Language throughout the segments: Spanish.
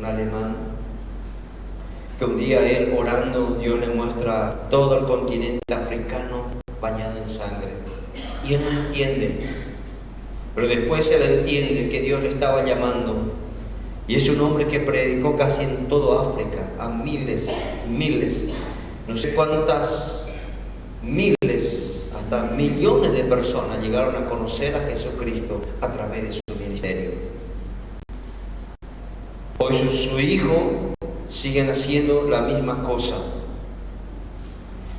un alemán, que un día él orando, Dios le muestra todo el continente africano bañado en sangre. Y él no entiende, pero después él entiende que Dios le estaba llamando. Y es un hombre que predicó casi en toda África, a miles, no sé cuántas miles, hasta millones de personas llegaron a conocer a Jesucristo a través de su ministerio. Hoy su hijo siguen haciendo la misma cosa,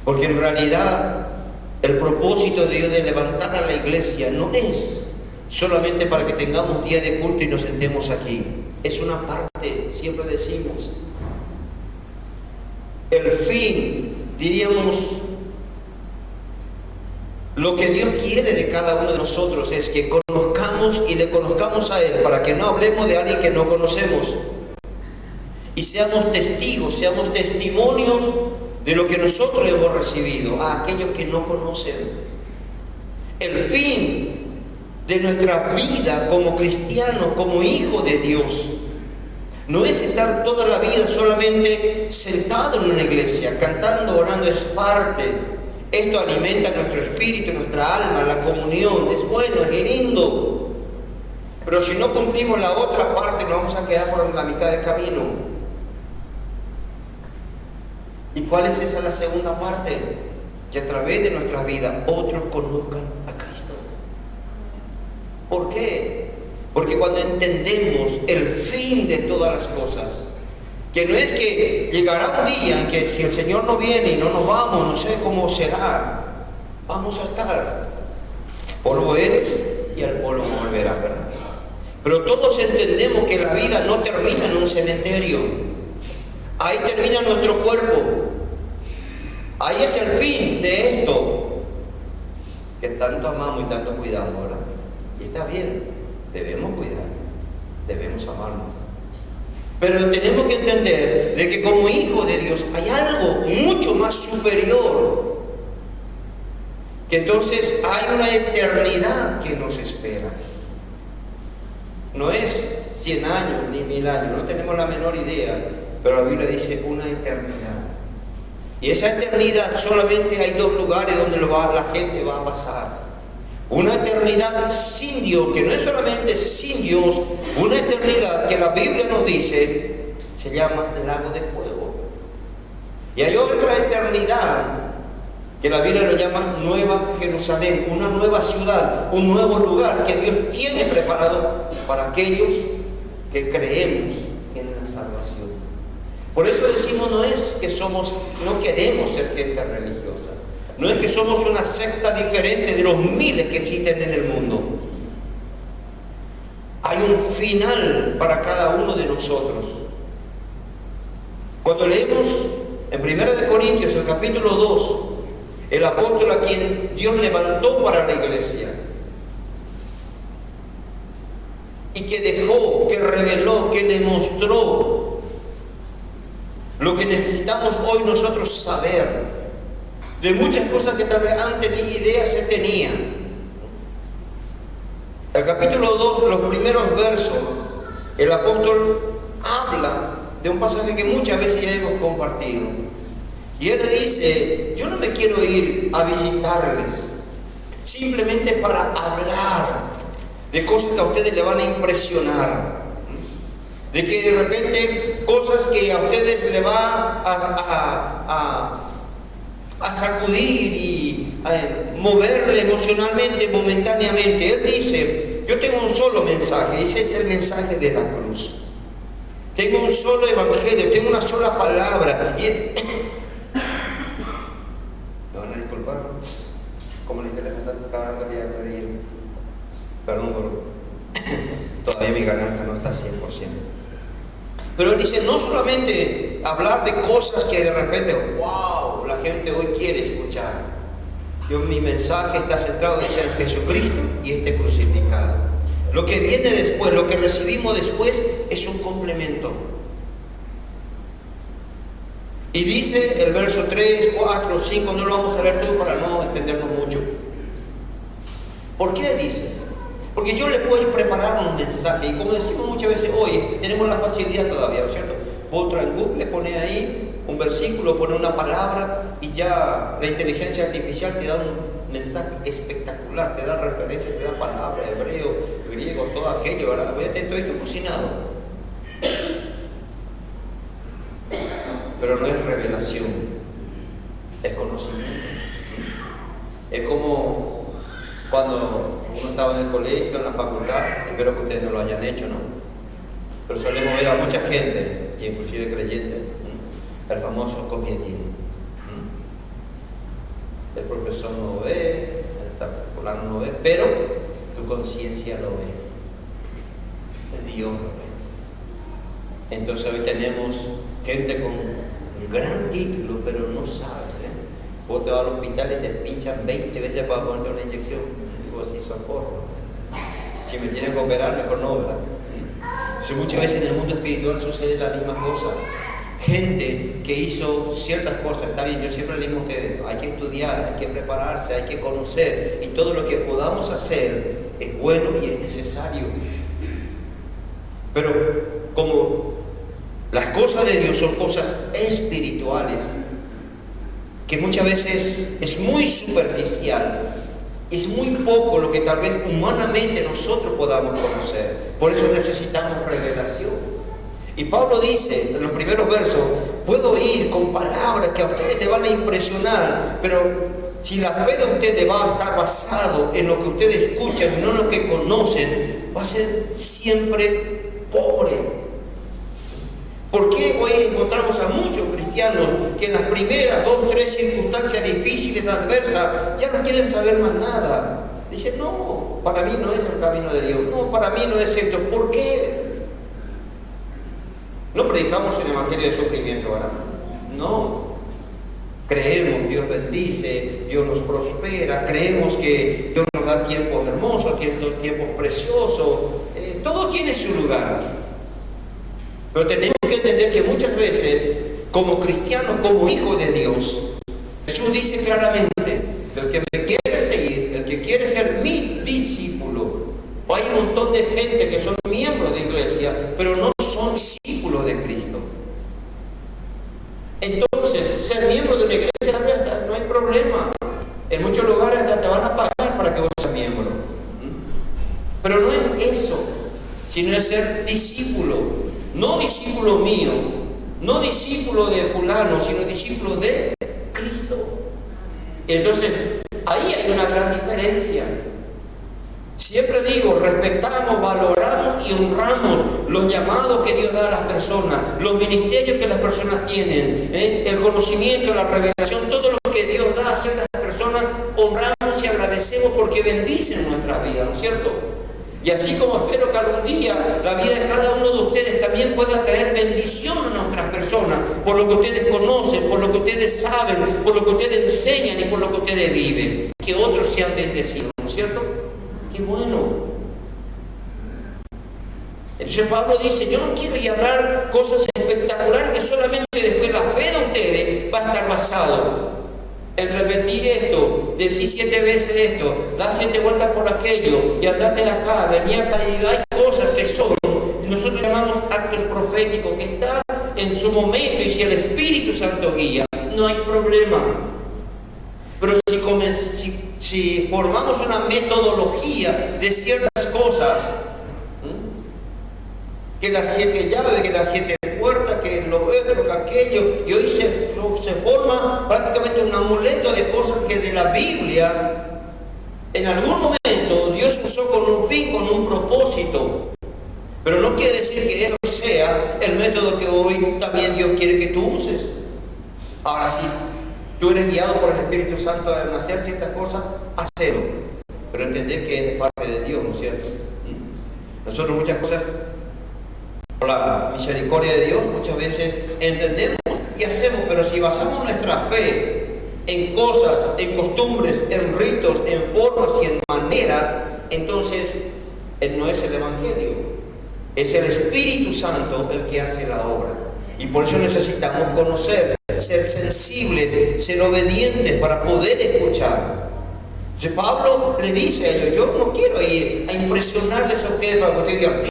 porque en realidad el propósito de Dios de levantar a la iglesia no es solamente para que tengamos día de culto y nos sentemos aquí. Es una parte, siempre decimos. El fin, diríamos, lo que Dios quiere de cada uno de nosotros es que conozcamos y le conozcamos a Él, para que no hablemos de alguien que no conocemos. Y seamos testigos, seamos testimonios de lo que nosotros hemos recibido a aquellos que no conocen. El fin de nuestra vida como cristianos, como hijos de Dios, no es estar toda la vida solamente sentado en una iglesia, cantando, orando. Es parte. Esto alimenta nuestro espíritu, nuestra alma, la comunión. Es bueno, es lindo. Pero si no cumplimos la otra parte, nos vamos a quedar por la mitad del camino. ¿Y cuál es esa la segunda parte? Que a través de nuestras vidas otros conozcan a Cristo. ¿Por qué? Porque cuando entendemos el fin de todas las cosas, que no es que llegará un día en que si el Señor no viene y no nos vamos, no sé cómo será, vamos a estar. Polvo eres y al polvo volverás, ¿verdad? Pero todos entendemos que la vida no termina en un cementerio. Ahí termina nuestro cuerpo. Ahí es el fin de esto que tanto amamos y tanto cuidamos, ¿verdad? Y está bien, debemos cuidar, debemos amarnos. Pero tenemos que entender de que como hijos de Dios hay algo mucho más superior. Que entonces hay una eternidad que nos espera. No es 100 años ni 1000 años, no tenemos la menor idea. Pero la Biblia dice una eternidad. Y esa eternidad solamente hay dos lugares donde la gente va a pasar. Una eternidad sin Dios, que no es solamente sin Dios, una eternidad que la Biblia nos dice, se llama lago de fuego. Y hay otra eternidad que la Biblia lo llama Nueva Jerusalén, una nueva ciudad, un nuevo lugar que Dios tiene preparado para aquellos que creemos en la salvación. Por eso decimos, no es que no queremos ser gente religiosa, no es que somos una secta diferente de los miles que existen en el mundo. Hay un final para cada uno de nosotros. Cuando leemos en 1 Corintios, el capítulo 2, el apóstol a quien Dios levantó para la iglesia, y que dejó, que reveló, que le mostró lo que necesitamos hoy nosotros saber, de muchas cosas que tal vez antes ni idea se tenía. El capítulo 2, los primeros versos, el apóstol habla de un pasaje que muchas veces ya hemos compartido. Y él le dice, yo no me quiero ir a visitarles simplemente para hablar de cosas que a ustedes le van a impresionar. De que de repente cosas que a ustedes le va a sacudir y a moverle emocionalmente, momentáneamente. Él dice, yo tengo un solo mensaje, ese es el mensaje de la cruz. Tengo un solo evangelio, tengo una sola palabra. Y ¿me van a disculpar? Como le dije la pasada, ahora quería pedir perdón por todavía mi garganta no está 100%. Pero él dice, no solamente hablar de cosas que de repente, wow, la gente hoy quiere escuchar. Mi mensaje está centrado en Jesucristo y este crucificado. Lo que viene después, lo que recibimos después, es un complemento. Y dice el verso 3, 4, 5, no lo vamos a leer todo para no extendernos mucho. ¿Por qué dice? Porque yo le puedo preparar un mensaje, y como decimos muchas veces hoy, tenemos la facilidad todavía, ¿no es cierto? Otro en Google, pone ahí un versículo, pone una palabra, y ya la inteligencia artificial te da un mensaje espectacular, te da referencias, te da palabras, hebreo, griego, todo aquello, ¿verdad? Ya te estoy cocinado. Pero no es revelación, es conocimiento. Es como cuando uno estaba en el colegio, en la facultad, espero que ustedes no lo hayan hecho, ¿no? Pero solemos ver a mucha gente, inclusive creyentes, el famoso copia y tiene. El profesor no ve, el particular no ve, pero tu conciencia lo ve. El Dios lo ve. Entonces hoy tenemos gente con un gran título, pero no sabe. Vos te vas al hospital y te pinchan 20 veces para ponerte una inyección. Digo, así socorro. Si me tienen que operar, mejor no, ¿verdad? Entonces, muchas veces en el mundo espiritual sucede la misma cosa. Gente que hizo ciertas cosas, está bien, yo siempre le digo a ustedes, hay que estudiar, hay que prepararse, hay que conocer, y todo lo que podamos hacer es bueno y es necesario. Pero como las cosas de Dios son cosas espirituales, que muchas veces es muy superficial, es muy poco lo que tal vez humanamente nosotros podamos conocer. Por eso necesitamos revelación. Y Pablo dice en los primeros versos, puedo ir con palabras que a ustedes les van a impresionar, pero si la fe de ustedes va a estar basado en lo que ustedes escuchan y no en lo que conocen, va a ser siempre pobre. ¿Por qué hoy encontramos a muchos cristianos que en las primeras 2 o 3 circunstancias difíciles, adversas, ya no quieren saber más nada? Dicen, no, para mí no es el camino de Dios, no, para mí no es esto. ¿Por qué? No predicamos un evangelio de sufrimiento, ¿verdad? No. Creemos, Dios bendice, Dios nos prospera, creemos que Dios nos da tiempos hermosos, tiempos preciosos, todo tiene su lugar. Pero tenemos que entender que muchas veces, como cristianos, como hijos de Dios, Jesús dice claramente, el que me quiere seguir, el que quiere ser mi discípulo, hay un montón de gente que son miembros de iglesia, pero no son discípulos de Cristo. Entonces, ser miembro de una iglesia no hay problema. En muchos lugares hasta te van a pagar para que vos seas miembro. Pero no es eso, sino es ser discípulo. No discípulo mío, no discípulo de fulano, sino discípulo de Cristo. Entonces, ahí hay una gran diferencia. Siempre digo, respetamos, valoramos y honramos los llamados que Dios da a las personas, los ministerios que las personas tienen, el conocimiento, la revelación, todo lo que Dios da a ciertas personas, honramos y agradecemos porque bendicen nuestras vidas, ¿no es cierto? Y así como espero que algún día la vida de cada uno de ustedes también pueda traer bendición a nuestras personas, por lo que ustedes conocen, por lo que ustedes saben, por lo que ustedes enseñan y por lo que ustedes viven. Que otros sean bendecidos, ¿no es cierto? ¡Qué bueno! Entonces Pablo dice, yo no quiero hablar cosas espectaculares que solamente después la fe de ustedes va a estar basado en repetir esto, decir 7 veces esto, dar 7 vueltas por aquello, y andate de acá, vení acá, y hay cosas que son, nosotros llamamos actos proféticos, que están en su momento, y si el Espíritu Santo guía, no hay problema. Pero si formamos una metodología de ciertas cosas, que las 7 llaves, que las 7 puertas, que lo otro, que aquello, y hoy se forma prácticamente un amuleto de cosas que de la Biblia, en algún momento Dios usó con un fin, con un propósito. Pero no quiere decir que eso sea el método que hoy también Dios quiere que tú uses. Ahora sí, tú eres guiado por el Espíritu Santo al hacer ciertas cosas, hazlo. Pero entender que es de parte de Dios, ¿no es cierto? Nosotros muchas cosas, por la misericordia de Dios, muchas veces entendemos y hacemos, pero si basamos nuestra fe en cosas, en costumbres, en ritos, en formas y en maneras, entonces no es el Evangelio, es el Espíritu Santo el que hace la obra. Y por eso necesitamos conocer, ser sensibles, ser obedientes para poder escuchar. Entonces Pablo le dice a ellos, yo no quiero ir a impresionarles a ustedes para que ustedes digan,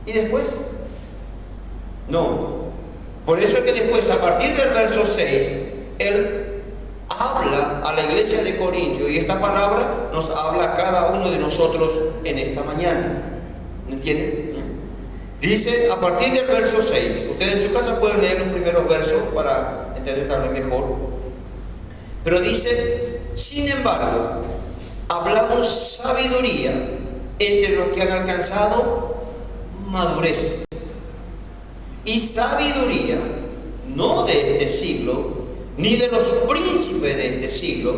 ¿y después? No. Por eso es que después, a partir del verso 6, él habla a la iglesia de Corintio, y esta palabra nos habla a cada uno de nosotros en esta mañana. ¿Me entienden? Dice a partir del verso 6, ustedes en su casa pueden leer los primeros versos para entender tal vez mejor, pero dice, sin embargo, hablamos sabiduría entre los que han alcanzado madurez, y sabiduría no de este siglo, ni de los príncipes de este siglo,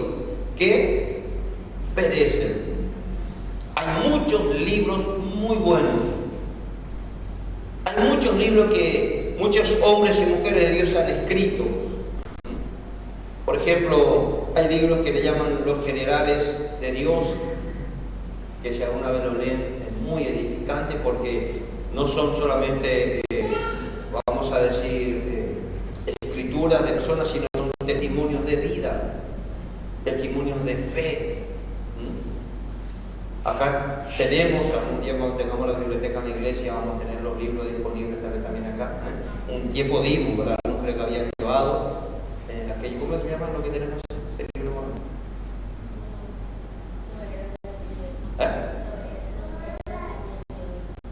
que perecen. Hay muchos libros muy buenos. Hay muchos libros que muchos hombres y mujeres de Dios han escrito. Por ejemplo, hay libros que le llaman Los Generales de Dios, que si alguna vez lo leen es muy edificante, porque no son solamente, vamos a decir, escrituras de personas, sino son testimonios de vida, testimonios de fe. Acá tenemos, algún día cuando tengamos la biblioteca en la iglesia, vamos a tener los libros disponibles también acá. Un tiempo dimos, ¿verdad? El nombre que habían llevado, aquello, ¿cómo se llaman lo que tenemos? El libro,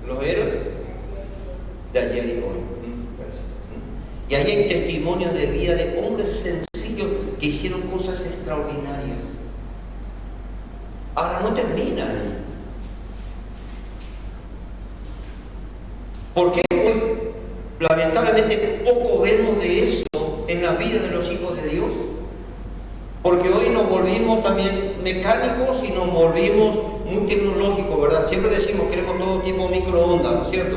Los héroes de ayer y hoy. Gracias. Y ahí hay testimonios de vida de hombres sencillos que hicieron cosas extraordinarias. Ahora no termina ahí. Porque hoy, lamentablemente, poco vemos de eso en la vida de los hijos de Dios. Porque hoy nos volvimos también mecánicos y nos volvimos muy tecnológicos, ¿verdad? Siempre decimos queremos todo tipo microondas, ¿no es cierto?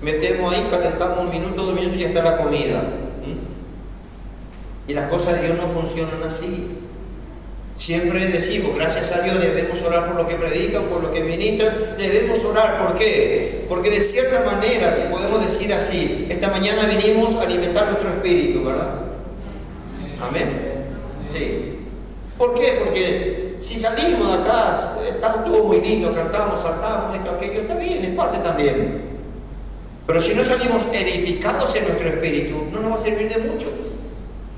Metemos ahí, calentamos un minuto, 2 minutos y ya está la comida. Y las cosas de Dios no funcionan así. Siempre decimos, gracias a Dios debemos orar por lo que predican, por lo que ministran, debemos orar. ¿Por qué? Porque de cierta manera, si podemos decir así, esta mañana vinimos a alimentar nuestro espíritu, ¿verdad? Amén. Sí. ¿Por qué? Porque si salimos de acá, estamos todo muy lindo, cantamos, saltamos, esto, aquello, está bien, es parte también. Pero si no salimos edificados en nuestro espíritu, no nos va a servir de mucho.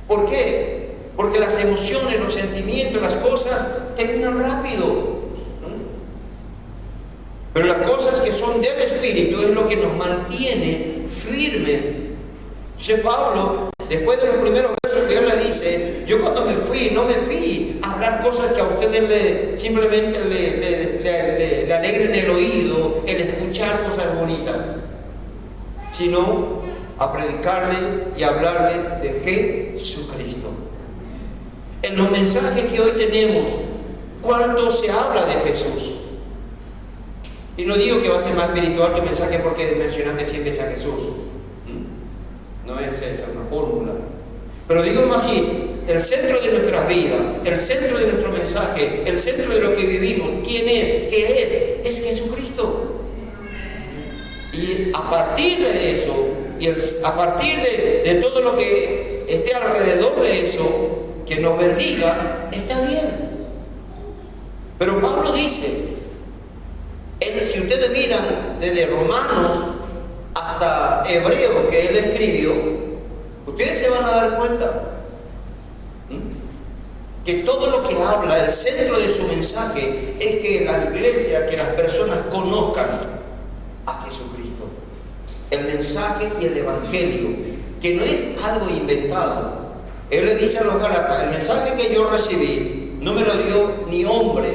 ¿Por qué? Porque las emociones, los sentimientos, las cosas terminan rápido, ¿no? Pero las cosas que son del Espíritu es lo que nos mantiene firmes. Entonces Pablo, después de los primeros versos que él le dice, yo cuando me fui, no me fui a hablar cosas que a ustedes simplemente le alegren el oído, el escuchar cosas bonitas, sino a predicarle y hablarle de Jesucristo. En los mensajes que hoy tenemos, ¿cuánto se habla de Jesús? Y no digo que va a ser más espiritual tu mensaje porque mencionaste 100 veces a Jesús. No es esa una fórmula. Pero digo más así, el centro de nuestras vidas, el centro de nuestro mensaje, el centro de lo que vivimos, ¿quién es? ¿Qué es? Es Jesucristo. Y a partir de eso, y a partir de todo lo que esté alrededor de eso, que nos bendiga, está bien. Pero Pablo dice, si ustedes miran desde Romanos hasta Hebreo que él escribió, ustedes se van a dar cuenta que todo lo que habla, el centro de su mensaje es que la iglesia, que las personas conozcan a Jesucristo, el mensaje y el evangelio, que no es algo inventado. Él le dice a los Gálatas, el mensaje que yo recibí no me lo dio ni hombre,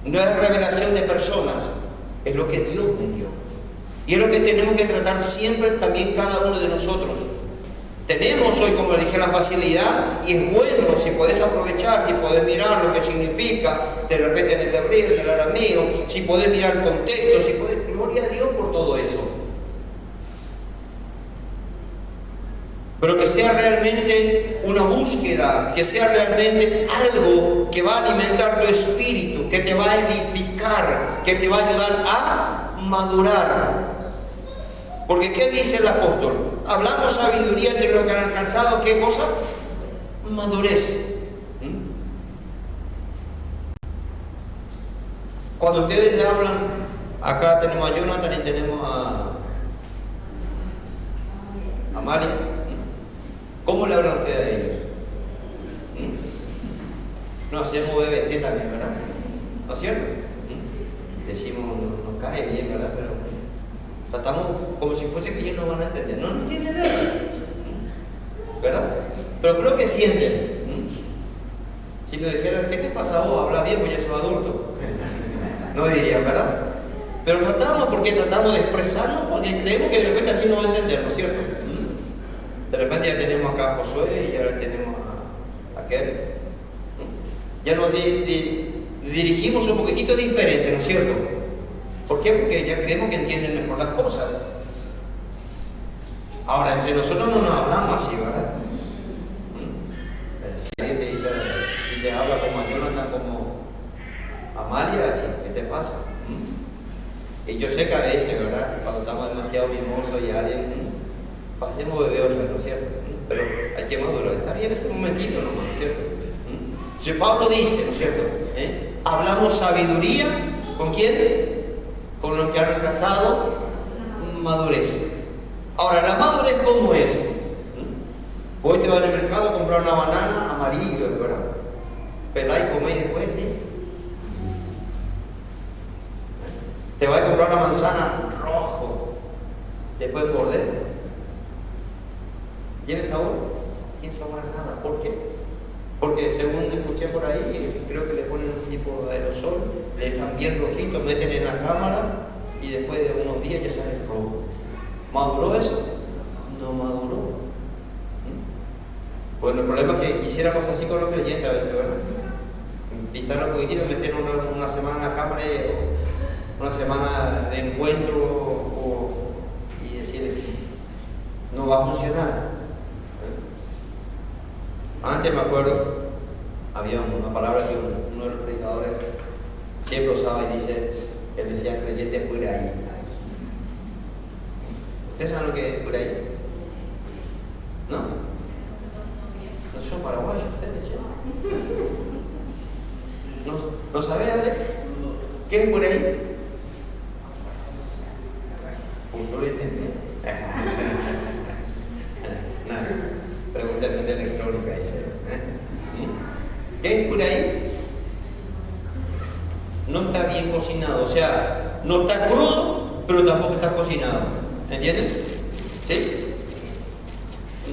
no es revelación de personas, es lo que Dios me dio. Y es lo que tenemos que tratar siempre también cada uno de nosotros. Tenemos hoy, como le dije, la facilidad, y es bueno si podés aprovechar, si podés mirar lo que significa, de repente en el hebreo, en el arameo, si podés mirar el contexto, si podés, gloria a Dios por todo eso. Pero que sea realmente una búsqueda, que sea realmente algo que va a alimentar tu espíritu, que te va a edificar, que te va a ayudar a madurar. Porque ¿qué dice el apóstol? Hablamos sabiduría entre los que han alcanzado, ¿qué cosa? Madurez. Cuando ustedes le hablan, acá tenemos a Jonathan y tenemos a Amalia. ¿Cómo le hablan ustedes a ellos? No hacemos BBT también, ¿verdad? ¿No es cierto? Decimos, nos cae bien, ¿verdad? Pero tratamos como si fuese que ellos no van a entender. No entienden nada, ¿verdad? Pero creo que sienten. Si nos dijeran, ¿qué te pasa a vos? Habla bien, pues ya sos adulto. No dirían, ¿verdad? Pero tratamos de expresarnos porque creemos que de repente así no va a entender, ¿no es cierto? De repente ya tenemos acá a Josué y ahora tenemos a aquel. Ya nos dirigimos un poquitito diferente, ¿no es cierto? ¿Por qué? Porque ya creemos que entienden mejor las cosas. Ahora, entre nosotros no nos hablamos así, ¿verdad? Si alguien te dice, si te habla como a Jonathan, como a Amalia, así, ¿qué te pasa? Y yo sé que a veces, ¿verdad? Cuando estamos demasiado mimosos y alguien, pasemos bebeosos, ¿no es cierto? Pero hay que madurar. Está bien, es un momentito nomás, ¿no es cierto? Si Pablo dice, ¿no es cierto? Hablamos sabiduría, ¿con quién? Con los que han alcanzado madurez. Ahora, la madurez, ¿cómo es? Hoy te vas al mercado a comprar una banana amarilla, ¿verdad? Pelá y comé y después, ¿sí? Te vas a comprar una manzana rojo, después morder. ¿Tiene sabor? Sin sabor a nada. ¿Por qué? Porque según escuché por ahí, creo que le ponen un tipo de aerosol, le dejan bien rojito, meten en la cámara y después de unos días ya sale rojo. ¿Maduró eso? No maduró. Bueno, el problema es que quisiéramos así con los creyentes a veces, ¿verdad? Pintar un poquitito, meter una semana en la cámara o una semana de encuentro y decirle que no va a funcionar. Antes me acuerdo, había una palabra que uno de los predicadores siempre usaba y él decía creyente por ahí. ¿Ustedes saben lo que es por ahí? ¿No? No son paraguayos, ustedes decían. ¿No sabe, Ale? ¿Qué es por ahí? ¿Punto lo entendí? Pregúntame de electrónica, dice. ¿Qué es por ahí? No está bien cocinado, o sea, no está crudo, pero tampoco está cocinado. ¿Entienden? ¿Sí?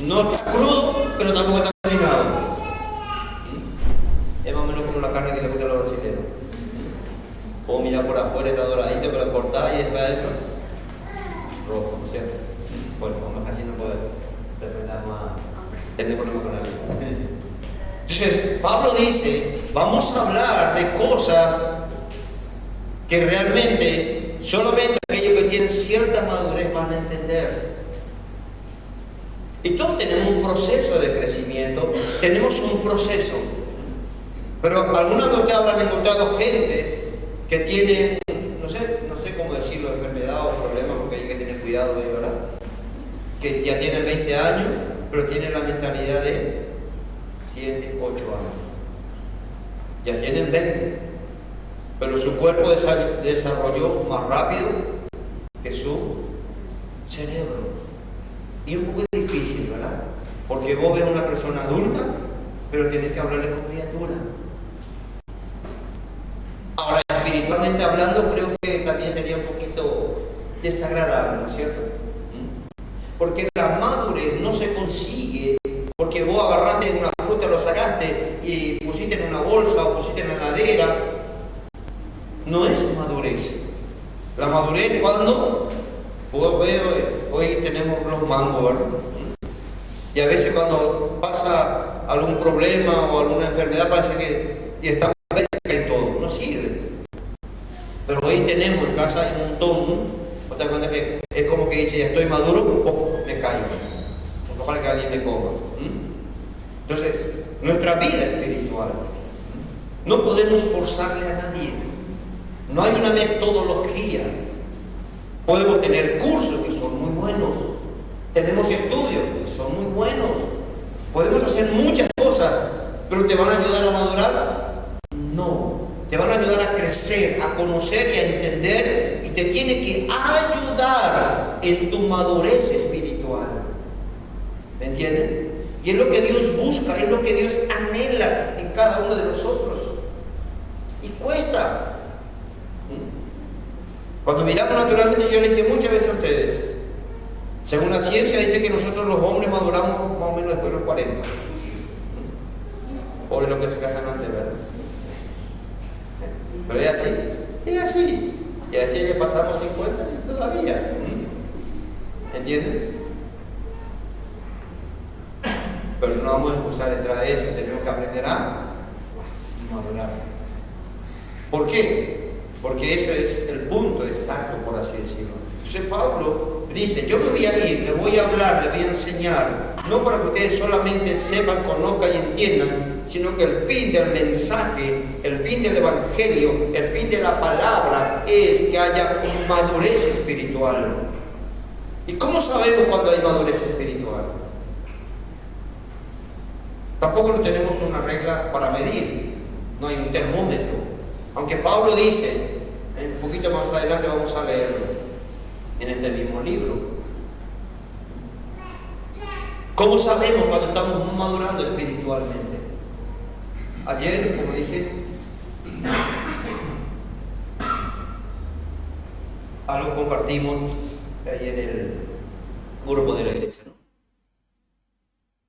No está crudo, pero tampoco está cocinado. Es más o menos como la carne que le gusta a los brasileños. O mirar por afuera, está doradito, pero cortada y después adentro rojo, ¿no es cierto? Bueno, vamos casi no puede interpretar más. Tener problemas con la vida. Entonces, Pablo dice, vamos a hablar de cosas que realmente solamente aquellos que tienen cierta madurez van a entender. Y todos tenemos un proceso de crecimiento, tenemos un proceso. Pero alguna vez ustedes habrán encontrado gente que tiene, no sé cómo decirlo, enfermedad o problemas, porque hay que tener cuidado de ¿verdad? Que ya tienen 20 años, pero tienen la mentalidad de 7, 8 años. Ya tienen 20, pero su cuerpo desarrolló más rápido que su cerebro. Y es un poco difícil, ¿verdad? Porque vos ves a una persona adulta, pero tienes que hablarle con criatura. Ahora, espiritualmente hablando, creo que también sería un poquito desagradable, ¿no es cierto? Porque la madurez no se consigue porque vos agarraste una fruta, lo sacaste y pusiste en una bolsa o pusiste en la heladera. No es madurez. La madurez cuando vos veo, hoy tenemos los mangos, ¿verdad? Y a veces cuando pasa algún problema o alguna enfermedad parece que y estamos a veces en todo, no sirve. Pero hoy tenemos en casa un montón, ¿no te das cuenta que es como que dice ya estoy maduro, me caigo, porque para que alguien me coma? Entonces, nuestra vida espiritual, no podemos forzarle a nadie. No hay una metodología. Podemos tener cursos que son muy buenos. Tenemos estudios que son muy buenos. Podemos hacer muchas cosas, pero ¿te van a ayudar a madurar? No. te van a ayudar a crecer, a conocer y a entender, y te tiene que ayudar en tu madurez espiritual. ¿Me entienden? Y es lo que Dios busca, es lo que Dios anhela en cada uno de nosotros. Y cuesta. Cuando miramos naturalmente, yo les dije muchas veces a ustedes, según la ciencia dice que nosotros los hombres maduramos más o menos después de los 40. Por lo que se casan antes, ¿verdad? Pero es así, es así. Y así es que pasamos 50 y todavía. ¿Entienden? Pero no vamos a excusar detrás de eso, tenemos que aprender a madurar. ¿Por qué? Porque ese es el punto exacto, por así decirlo. Entonces Pablo dice, yo me voy a ir, les voy a hablar, les voy a enseñar, no para que ustedes solamente sepan, conozcan y entiendan, sino que el fin del mensaje, el fin del evangelio, el fin de la palabra es que haya madurez espiritual. ¿Y cómo sabemos cuando hay madurez espiritual? Tampoco no tenemos una regla para medir, no hay un termómetro. Aunque Pablo dice, un poquito más adelante vamos a leerlo en este mismo libro. ¿Cómo sabemos cuando estamos madurando espiritualmente? Ayer, como dije, algo compartimos ahí en el grupo de la iglesia, ¿no?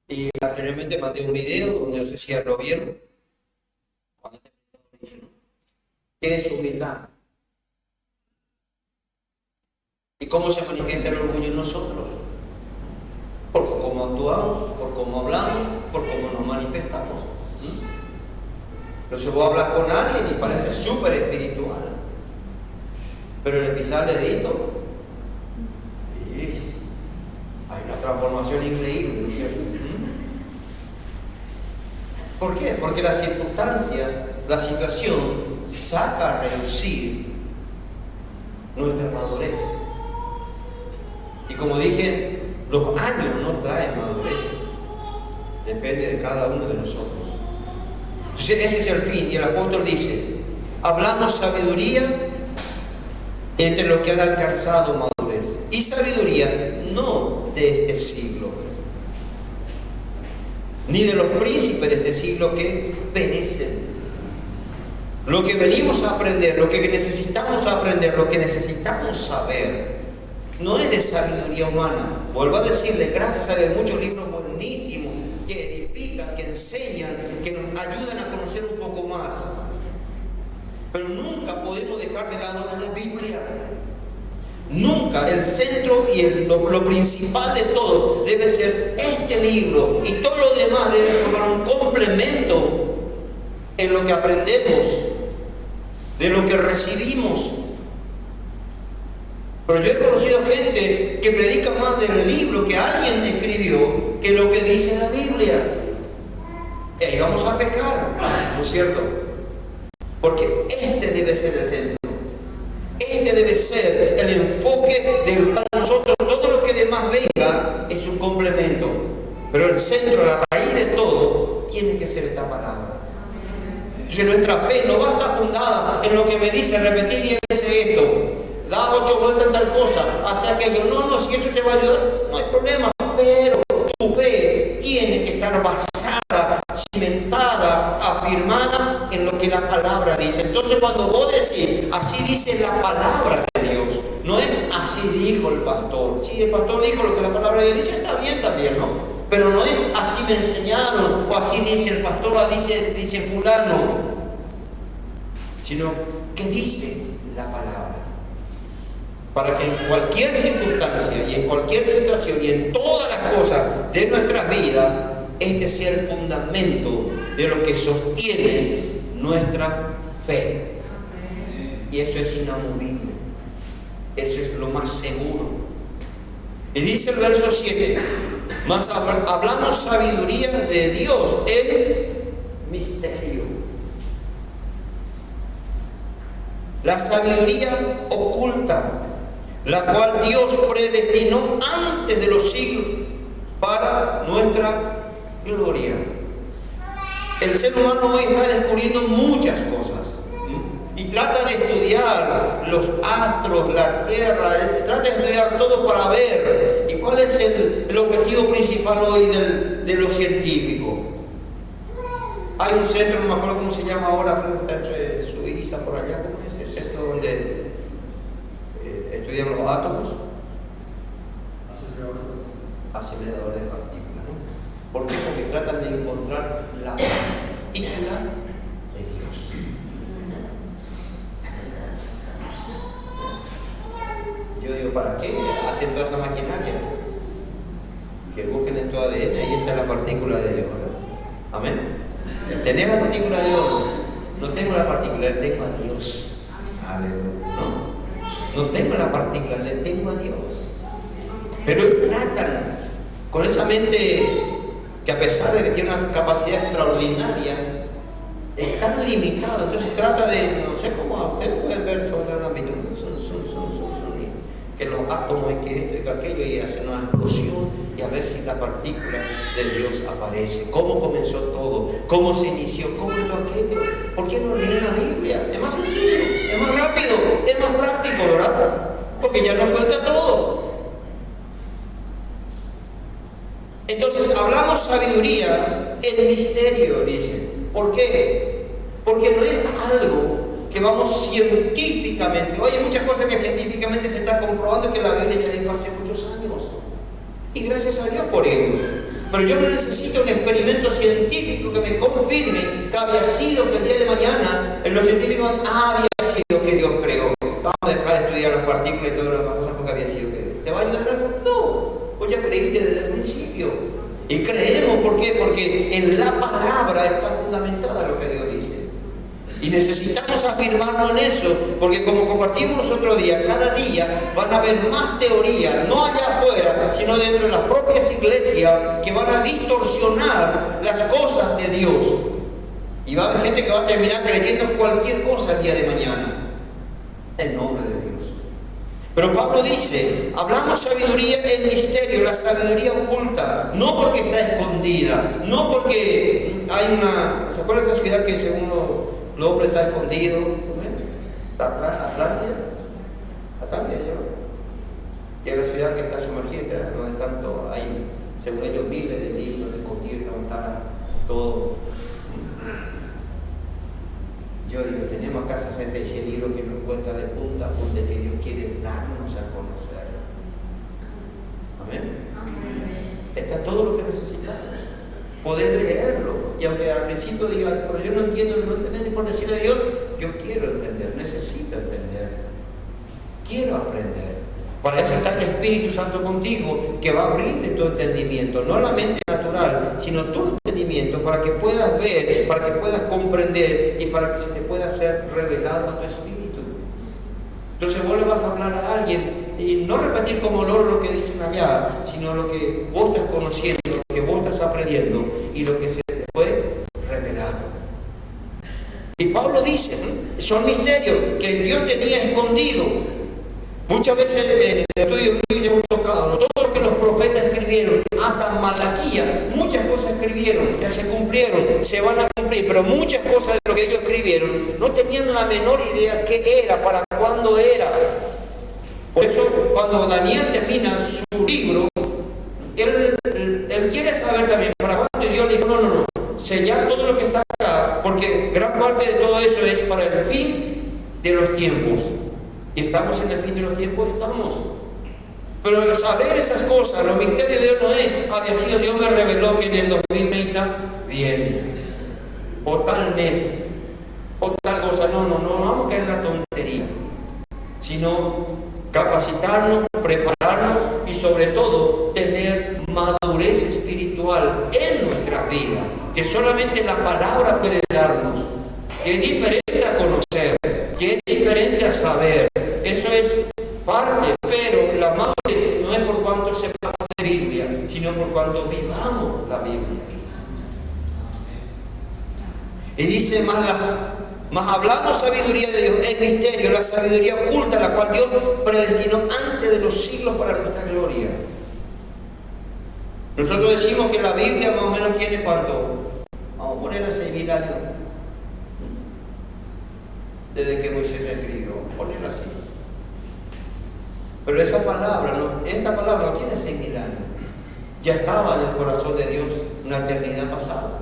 Y anteriormente mandé un video donde no sé si lo vieron. ¿Qué es humildad? ¿Y cómo se manifiesta el orgullo en nosotros? Por cómo actuamos, por cómo hablamos, por cómo nos manifestamos. Entonces vos hablas con alguien y parece súper espiritual, pero le pisas el dedito y hay una transformación increíble, ¿no es cierto? ¿Por qué? Porque la circunstancia, la situación saca a relucir nuestra madurez. Y como dije, los años no traen madurez, depende de cada uno de nosotros. Entonces ese es el fin, y el apóstol dice, hablamos sabiduría entre los que han alcanzado madurez, y sabiduría no de este siglo, ni de los príncipes de este siglo que perecen. Lo que venimos a aprender, lo que necesitamos aprender, lo que necesitamos saber, no es de sabiduría humana. Vuelvo a decirle, gracias a Dios, muchos libros buenísimos que edifican, que enseñan, que nos ayudan a conocer un poco más. Pero nunca podemos dejar de lado la Biblia. Nunca. El centro y lo principal de todo debe ser este libro, y todo lo demás debe formar un complemento en lo que aprendemos, de lo que recibimos. Pero yo he conocido gente que predica más del libro que alguien escribió que lo que dice la Biblia. Y ahí vamos a pecar, ¿no es cierto? Porque este debe ser el centro. Este debe ser el enfoque del cual nosotros, todo lo que demás venga es un complemento. Pero el centro, la raíz de todo, tiene que ser esta palabra. Entonces nuestra fe no va a estar fundada en lo que me dice, repetir 10 veces esto, da 8 vueltas en tal cosa, hace aquello. No, si eso te va a ayudar, no hay problema. Pero tu fe tiene que estar basada, cimentada, afirmada en lo que la palabra dice. Entonces cuando vos decís, así dice la palabra de Dios, no es así dijo el pastor. Si el pastor dijo lo que la palabra de Dios dice, está bien también, ¿no? Pero no es así me enseñaron, o así dice el pastor, o dice fulano, sino que dice la palabra. Para que en cualquier circunstancia y en cualquier situación y en todas las cosas de nuestras vidas, este sea el fundamento de lo que sostiene nuestra fe. Y eso es inamovible. Eso es lo más seguro. Y dice el verso 7, mas hablamos sabiduría de Dios en misterio. La sabiduría oculta, la cual Dios predestinó antes de los siglos para nuestra gloria. El ser humano hoy está descubriendo muchas cosas. trata de estudiar los astros, la tierra, trata de estudiar todo para ver. ¿Y cuál es el objetivo principal hoy de los científicos? Hay un centro, no me acuerdo cómo se llama ahora, creo que está entre Suiza, por allá, ¿cómo es ese centro donde estudian los átomos? Acelerador de partículas, ¿no? ¿Por qué? Porque tratan de encontrar la partícula de Dios. Yo digo, ¿para qué hacen toda esa maquinaria? Que busquen en tu ADN, ahí está la partícula de Dios, ¿verdad? Amén. ¿Tenés la partícula de Dios? No tengo la partícula, le tengo a Dios. Aleluya. No tengo la partícula, le tengo a Dios. Pero tratan con esa mente que, a pesar de que tiene una capacidad extraordinaria, es tan limitado. Entonces trata de, no sé cómo ustedes pueden ver sobre el ámbito, que los átomos y que esto y que aquello, y hacen una explosión, y a ver si la partícula de Dios aparece. ¿Cómo comenzó todo? ¿Cómo se inició? ¿Cómo es todo aquello? ¿Por qué no leen la Biblia? Es más sencillo, es más rápido, es más práctico, ¿verdad? Porque ya nos cuenta todo. Entonces hablamos sabiduría en misterio, dice. ¿Por qué? Porque no es algo que vamos científicamente. Oye, hay muchas cosas que científicamente se está comprobando que la Biblia ya dijo hace muchos años. Y gracias a Dios por ello. Pero yo no necesito un experimento científico que me confirme que había sido, que el día de mañana los científicos había sido que Dios creó. Vamos a dejar de estudiar las partículas y todas las demás cosas porque había sido que Dios. ¿Te va a ayudar algo? No. Pues ya creíste desde el principio. Y creemos, ¿por qué? Porque en la palabra está fundamentada lo que Dios dice. Y necesitamos afirmarnos en eso, porque como compartimos los otros días, cada día van a haber más teorías, no allá afuera, sino dentro de las propias iglesias, que van a distorsionar las cosas de Dios. Y va a haber gente que va a terminar creyendo cualquier cosa el día de mañana, en nombre de Dios. Pero Pablo dice, hablamos sabiduría en misterio, la sabiduría oculta, no porque está escondida, no porque hay una... ¿Se acuerdan de esa ciudad que según los hombres está escondido? ¿Cómo es? Atlántida, ¿no? Y es la ciudad que está sumergida, donde tanto hay, según ellos, miles de libros escondidos y no están todo. Yo digo, tenemos acá 66 libros que nos cuentan de punta a punta que Dios quiere darnos a conocer. Amén. Está todo lo que necesitamos. Poder leerlo. Y aunque al principio diga, pero yo no entiendo, no entender, ni por decirle a Dios, yo quiero entender, necesito entender. Quiero aprender. Para eso está el Espíritu Santo contigo, que va a abrirle tu entendimiento, no la mente natural, sino tu entendimiento, para que puedas ver, para que puedas comprender y para que se te pueda ser revelado a tu espíritu. Entonces vos le vas a hablar a alguien y no repetir como loro lo que dicen allá, sino lo que vos estás conociendo, lo que vos estás aprendiendo y lo que se te fue revelado. Y Pablo dice, son misterios que Dios tenía escondido. Muchas veces en el estudio que hemos tocado, ¿no? Todo lo que los profetas escribieron, hasta Malaquía, muchas cosas escribieron, ya se cumplieron, se van a cumplir, pero muchas cosas de lo que ellos escribieron no tenían la menor idea qué era, para cuándo era. Por eso cuando Daniel termina su libro, él quiere saber también para cuándo, y Dios le dijo, no, sellar todo lo que está acá, porque gran parte de todo eso es para el fin de los tiempos. Y estamos en el fin de los tiempos, estamos. Pero el saber esas cosas, los misterios de Dios no es, había sido Dios me reveló que en el 2030 viene. O tal mes, o tal cosa. No vamos a caer en la tontería. Sino capacitarnos, prepararnos y sobre todo tener madurez espiritual en nuestra vida. Que solamente la palabra puede darnos. Que es diferente a conocer, que es diferente a saber. Eso es parte, pero la madurez no es por cuanto sepamos de Biblia, sino por cuanto vivamos la Biblia. Y dice más hablamos sabiduría de Dios, el misterio, la sabiduría oculta, la cual Dios predestinó antes de los siglos para nuestra gloria. Nosotros decimos que la Biblia más o menos tiene ¿cuánto? Vamos a ponerle 6.000 años. desde que Moisés escribió, ponerlo así. Pero esta palabra no tiene 6.000 años. Ya estaba en el corazón de Dios una eternidad pasada.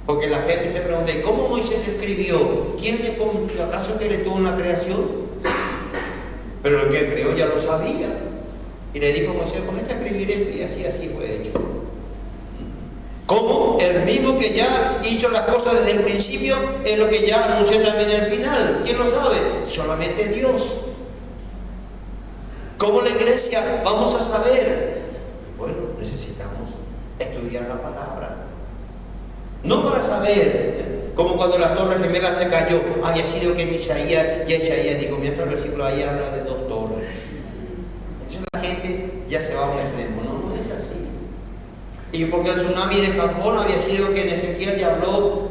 Porque la gente se pregunta, ¿y cómo Moisés escribió? ¿Quién le cumplió? ¿Acaso que le tuvo una creación? Pero el que creó ya lo sabía. Y le dijo a Moisés, ponete a escribir esto, y así fue hecho. Como el mismo que ya hizo las cosas desde el principio, es lo que ya anunció también en el final. ¿Quién lo sabe? Solamente Dios. ¿Cómo la iglesia vamos a saber? Bueno, necesitamos estudiar la palabra. No para saber, como cuando la torre gemela se cayó, había sido que en Isaías dijo, mira, el versículo ahí habla de 2 torres. Entonces la gente ya se va a un extremo. No es así. Y porque el tsunami de Japón había sido que en Ezequiel ya habló.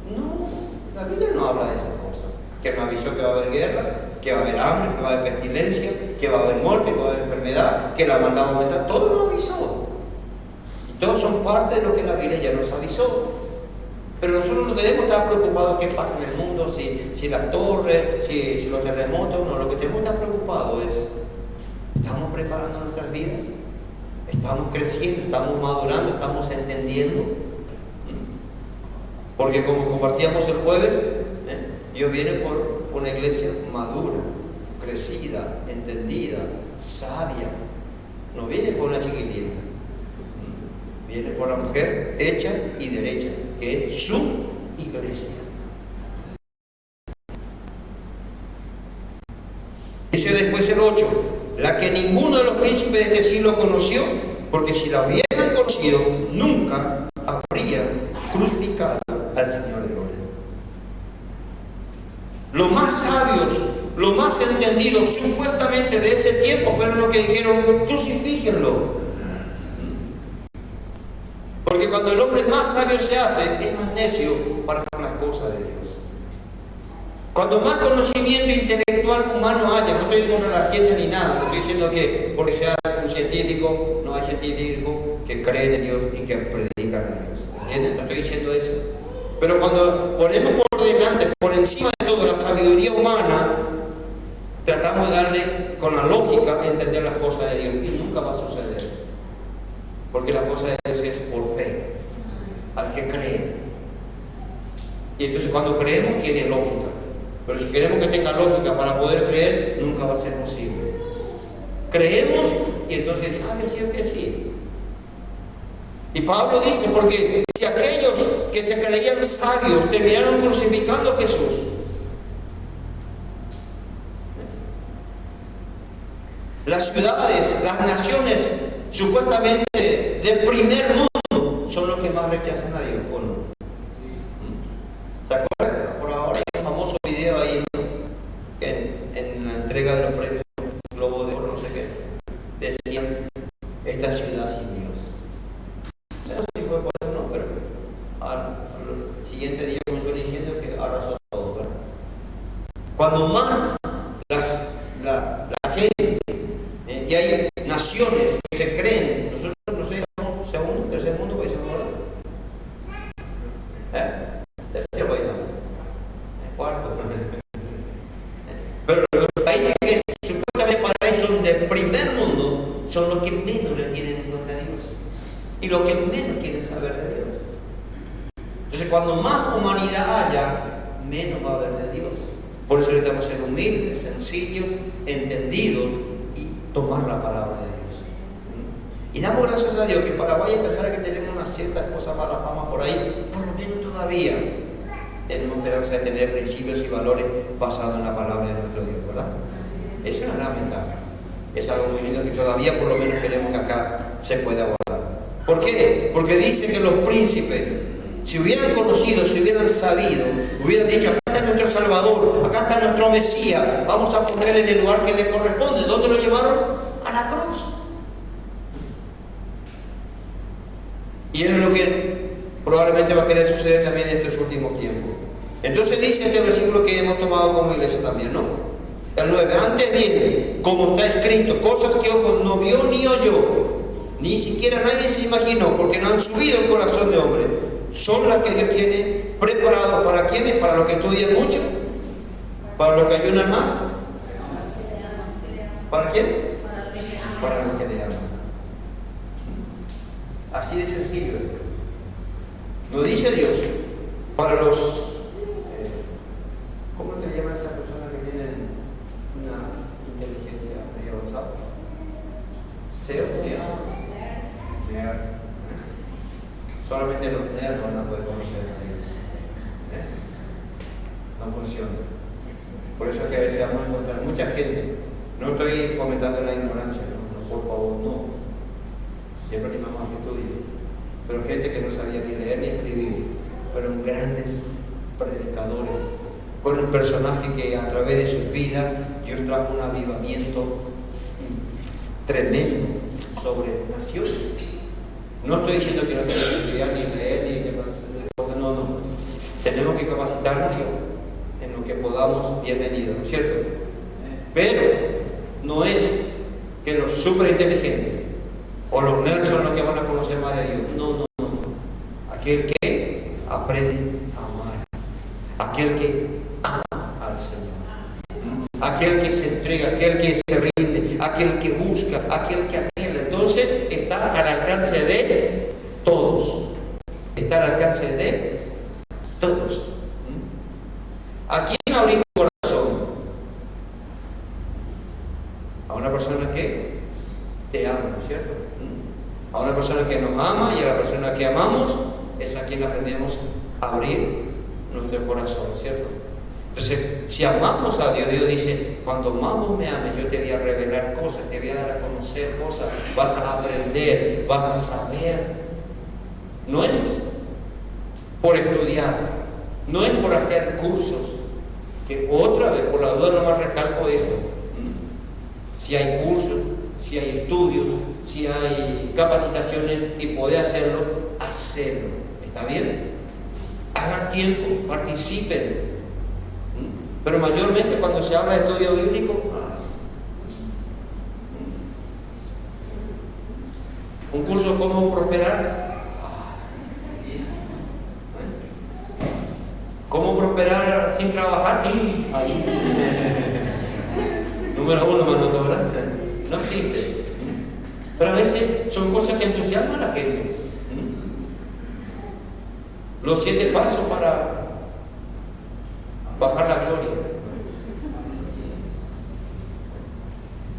No, la Biblia no habla de esas cosas. Que nos avisó que va a haber guerra, que va a haber hambre, que va a haber pestilencia, que va a haber muerte, que va a haber enfermedad, que la maldad va a aumentar. Todo nos avisó. Todos son parte de lo que la Biblia ya nos avisó. Pero nosotros no debemos estar preocupados qué pasa en el mundo, si las torres, si los terremotos. No, lo que tenemos que estar preocupados es, ¿estamos preparando nuestras vidas? ¿Estamos creciendo? ¿Estamos madurando? ¿Estamos entendiendo? Porque como compartíamos el jueves, Dios viene por una iglesia madura, crecida, entendida, sabia. No viene por una chiquilina. Viene por la mujer hecha y derecha, que es su iglesia. Dice después el 8, la que ninguno de los príncipes de este siglo conoció, porque si la hubieran conocido, nunca habrían crucificado al Señor de gloria. Los más sabios, los más entendidos supuestamente de ese tiempo fueron los que dijeron, crucifíquenlo. Porque cuando el hombre más sabio se hace, es más necio para las cosas de Dios. Cuando más conocimiento intelectual humano haya, no estoy contra la ciencia ni nada, no estoy diciendo que porque seas un científico, no hay científico que creen en Dios y que predican a Dios. ¿Entienden? No estoy diciendo eso. Pero cuando ponemos por delante, por encima de todo, la sabiduría humana, tratamos de darle con la lógica a entender las cosas de Dios y nunca va a suceder. Porque la cosa de Dios es por fe, al que cree. Y entonces cuando creemos tiene lógica. Pero si queremos que tenga lógica para poder creer, nunca va a ser posible. Creemos y entonces, que sí. Y Pablo dice, porque si aquellos que se creían sabios terminaron crucificando a Jesús, las ciudades, las naciones supuestamente del primer mundo son los que más rechazan a Dios, ¿o no? ¿Se acuerdan? Por ahora hay un famoso video ahí en la entrega de los premios Globo de Oro, no sé qué, decían, esta ciudad sin Dios. No sé si fue por eso, no, pero al siguiente día comenzó diciendo que arrasó todo, ¿verdad? Cuando más la gente, y hay naciones que se creen, nosotros no sé, segundo, tercer mundo, país ahora. Tercero país, cuarto. Pero los países que supuestamente para ellos son del primer mundo, son los que menos le tienen en cuenta a Dios. Y los que menos quieren saber de Dios. Entonces, cuando más humanidad haya, menos va a haber de Dios. Por eso necesitamos ser humildes, sencillos, entendidos y tomar la palabra de Dios. Y damos gracias a Dios que Paraguay, a pesar de que tenemos unas ciertas cosas mala fama por ahí, por lo menos todavía tenemos esperanza de tener principios y valores basados en la palabra de nuestro Dios, ¿verdad? Es una gran ventaja. Es algo muy lindo que todavía por lo menos queremos que acá se pueda guardar. ¿Por qué? Porque dice que los príncipes, si hubieran conocido, si hubieran sabido, hubieran dicho, acá está nuestro Salvador, acá está nuestro Mesías, vamos a ponerle en el lugar que le corresponde. ¿Dónde lo llevaron? A la cruz. Y es lo que probablemente va a querer suceder también en estos últimos tiempos. Entonces dice este versículo que hemos tomado como iglesia también, ¿no? El 9, antes bien, como está escrito, cosas que ojo no vio ni oyó, ni siquiera nadie se imaginó, porque no han subido el corazón de hombre, son las que Dios tiene preparados para quiénes, para los que estudian mucho, para los que ayunan más, ¿para quién? Para los que le aman. Así de sencillo. Nos dice Dios, para los, ¿cómo es que le llaman a esas personas que tienen una inteligencia medio avanzada? ¿SEO? Nerd. Solamente los nerds van a poder conocer a Dios. No funciona. Por eso es que a veces vamos a encontrar mucha gente. No estoy fomentando la ignorancia, no, por favor, no. Siempre animamos a que estudien. Pero gente que no sabía ni leer ni escribir, fueron grandes predicadores, con un personaje que a través de sus vidas Dios trajo un avivamiento tremendo sobre naciones. No estoy diciendo que no tenemos que estudiar ni leer ni no. Tenemos que capacitarnos en lo que podamos, bienvenido, ¿no es cierto? Pero no es que los superinteligentes o los nerds son los que van a conocer más de Dios. No. Aquel que aprende a amar, aquel que ama al Señor, aquel que se entrega, aquel que se rinde, aquel que busca, aquel que anhela. Entonces está al alcance de todos. Está al alcance de todos. ¿A quién abrir tu corazón? A una persona que te ama, ¿no es cierto? A una persona que nos ama, y a la persona que amamos es a quien aprendemos a abrir nuestro corazón, ¿no es cierto? Entonces, si amamos a Dios, Dios dice, cuando más vos me ames, yo te voy a revelar cosas, te voy a dar a conocer cosas, vas a aprender, vas a saber. No es por estudiar, no es por hacer cursos, que otra vez, por la duda nomás recalco esto. Si hay cursos, si hay estudios, si hay capacitaciones y poder hacerlo, hacerlo. ¿Está bien? Hagan tiempo, participen. Pero mayormente cuando se habla de estudio bíblico, un curso cómo prosperar. ¿Cómo prosperar sin trabajar? Ahí. Número 1, Manolo, ¿verdad? No existe. Pero a veces son cosas que entusiasman a la gente. Los 7 pasos para bajar la gloria.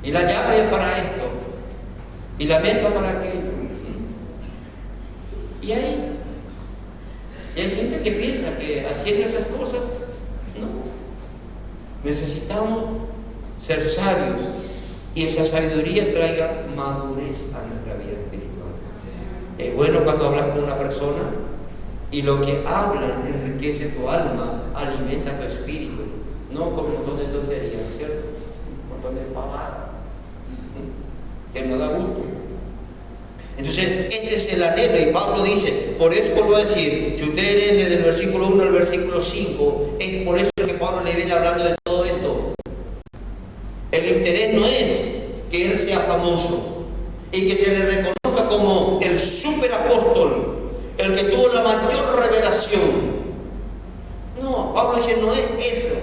Y la llave para esto. Y la mesa para aquello. Y hay gente que piensa que haciendo esas cosas, no. Necesitamos ser sabios. Y esa sabiduría traiga madurez a nuestra vida espiritual. Es bueno cuando hablas con una persona y lo que hablan enriquece tu alma, alimenta tu espíritu, no con un montón de tonterías, ¿cierto? Un montón de pavadas que no da gusto. Entonces, ese es el anhelo, y Pablo dice, por eso vuelvo a decir, si ustedes leen desde el versículo 1 al versículo 5, es por eso que Pablo le viene hablando de todo esto. El interés no es que él sea famoso y que se le reconozca como el superapóstol, el que tuvo la mayor revelación. No, Pablo dice, no es eso.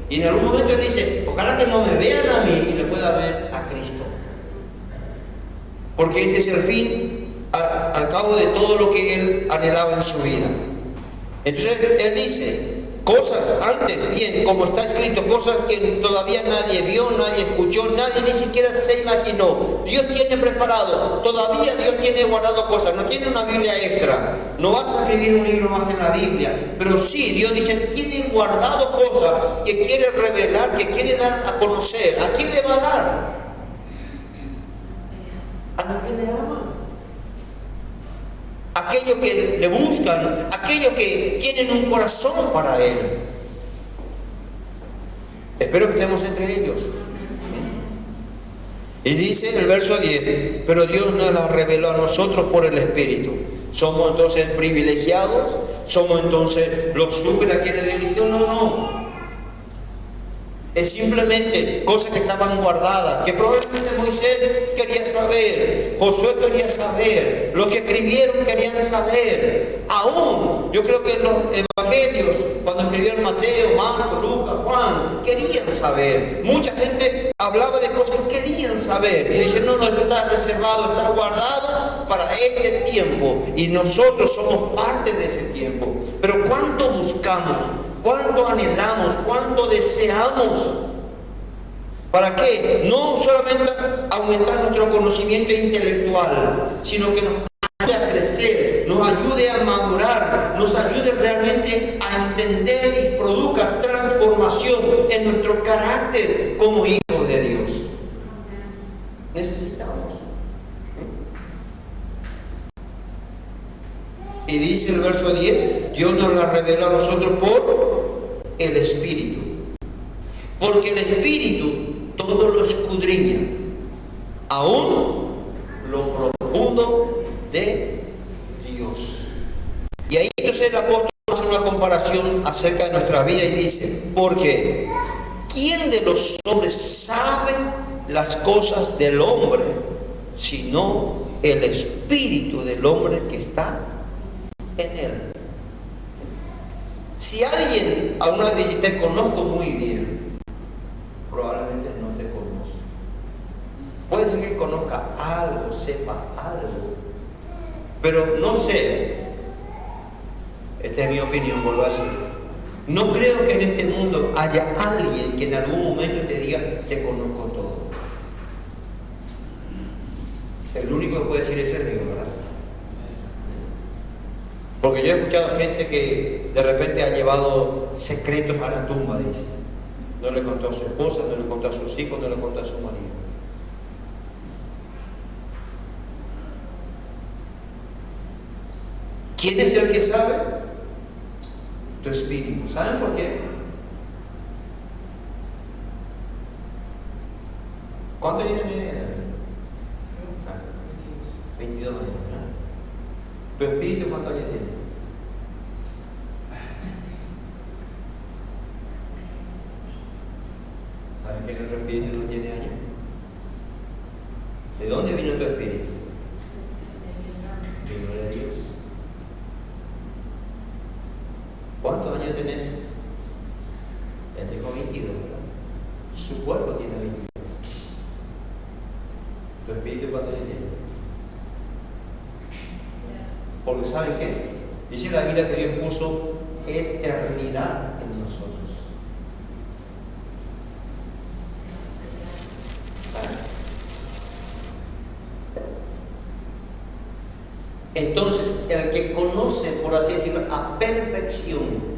Y en algún momento él dice, ojalá que no me vean a mí y le pueda ver a Cristo. Porque ese es el fin al cabo de todo lo que él anhelaba en su vida. Entonces él dice, cosas antes, bien, como está escrito, cosas que todavía nadie vio, nadie escuchó, nadie ni siquiera se imaginó. Dios tiene preparado, todavía Dios tiene guardado cosas, no tiene una Biblia extra, no vas a escribir un libro más en la Biblia, pero sí, Dios dice, tiene guardado cosas que quiere revelar, que quiere dar a conocer. ¿A quién le va a dar? A los que le aman. Aquellos que le buscan, aquellos que tienen un corazón para Él. Espero que estemos entre ellos. Y dice en el verso 10, pero Dios nos la reveló a nosotros por el Espíritu. ¿Somos entonces privilegiados? ¿Somos entonces los super a quienes Dios eligió? No. Es simplemente cosas que estaban guardadas, que probablemente Moisés quería saber, Josué quería saber, los que escribieron querían saber. Aún, yo creo que los evangelios saber. Mucha gente hablaba de cosas que querían saber. Y dicen, no, eso está reservado, está guardado para este tiempo. Y nosotros somos parte de ese tiempo. Pero ¿cuánto buscamos? ¿Cuánto anhelamos? ¿Cuánto deseamos? ¿Para qué? No solamente aumentar nuestro conocimiento intelectual, sino que nos ayude a crecer, nos ayude a madurar, nos ayude realmente a entender y produzca transformación en nuestro carácter como hijos de Dios. Necesitamos. Y dice el verso 10, Dios nos la reveló a nosotros por el Espíritu. Porque el Espíritu todo lo escudriña, aún lo profundo de Dios. Y ahí entonces el apóstol hace una comparación acerca de nuestra vida y dice, porque ¿quién de los hombres sabe las cosas del hombre, sino el espíritu del hombre que está en él? Si alguien a una vez dice, te conozco muy bien, probablemente no te conoce. Puede ser que conozca algo, sepa algo, pero no sé. Esta es mi opinión, vuelvo a decir. No creo que en este mundo haya alguien que en algún momento te diga, te conozco todo. El único que puede decir eso es Dios, ¿verdad? Porque yo he escuchado gente que de repente ha llevado secretos a la tumba, dice. No le contó a su esposa, no le contó a sus hijos, no le contó a su marido. ¿Quién es el que sabe? Tu espíritu. ¿Saben por qué? ¿Cuántos años tiene? 22 años. ¿Tu espíritu cuántos años tiene? ¿Saben que nuestro espíritu no tiene años? ¿De dónde vino tu espíritu? Vino de Dios. ¿Cuántos años tenés? Él dijo 22, ¿verdad? Su cuerpo tiene 22. ¿Tu espíritu cuántos años tiene? Porque ¿saben qué? Dice la Biblia que Dios puso eternidad en nosotros. Entonces, el que conoce, por así decirlo, a perfección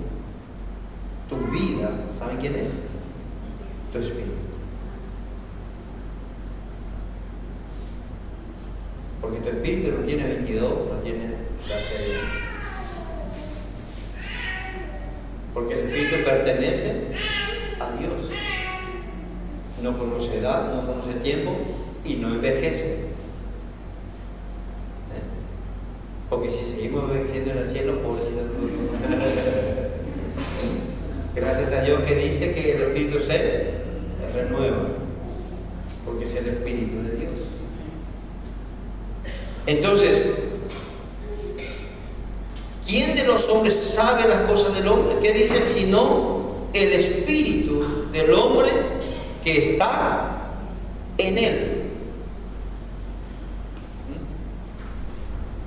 tu vida, ¿saben quién es? Tu espíritu. Porque tu espíritu no tiene 22, no tiene la serie. Porque el espíritu pertenece a Dios. No conoce edad, no conoce tiempo y no envejece. Porque si seguimos envejeciendo en el cielo, pobrecito. Gracias a Dios que dice que el espíritu se renueva. Porque es el espíritu de Dios. Entonces, ¿quién de los hombres sabe las cosas del hombre? ¿Qué dice? Sino el espíritu del hombre que está en él.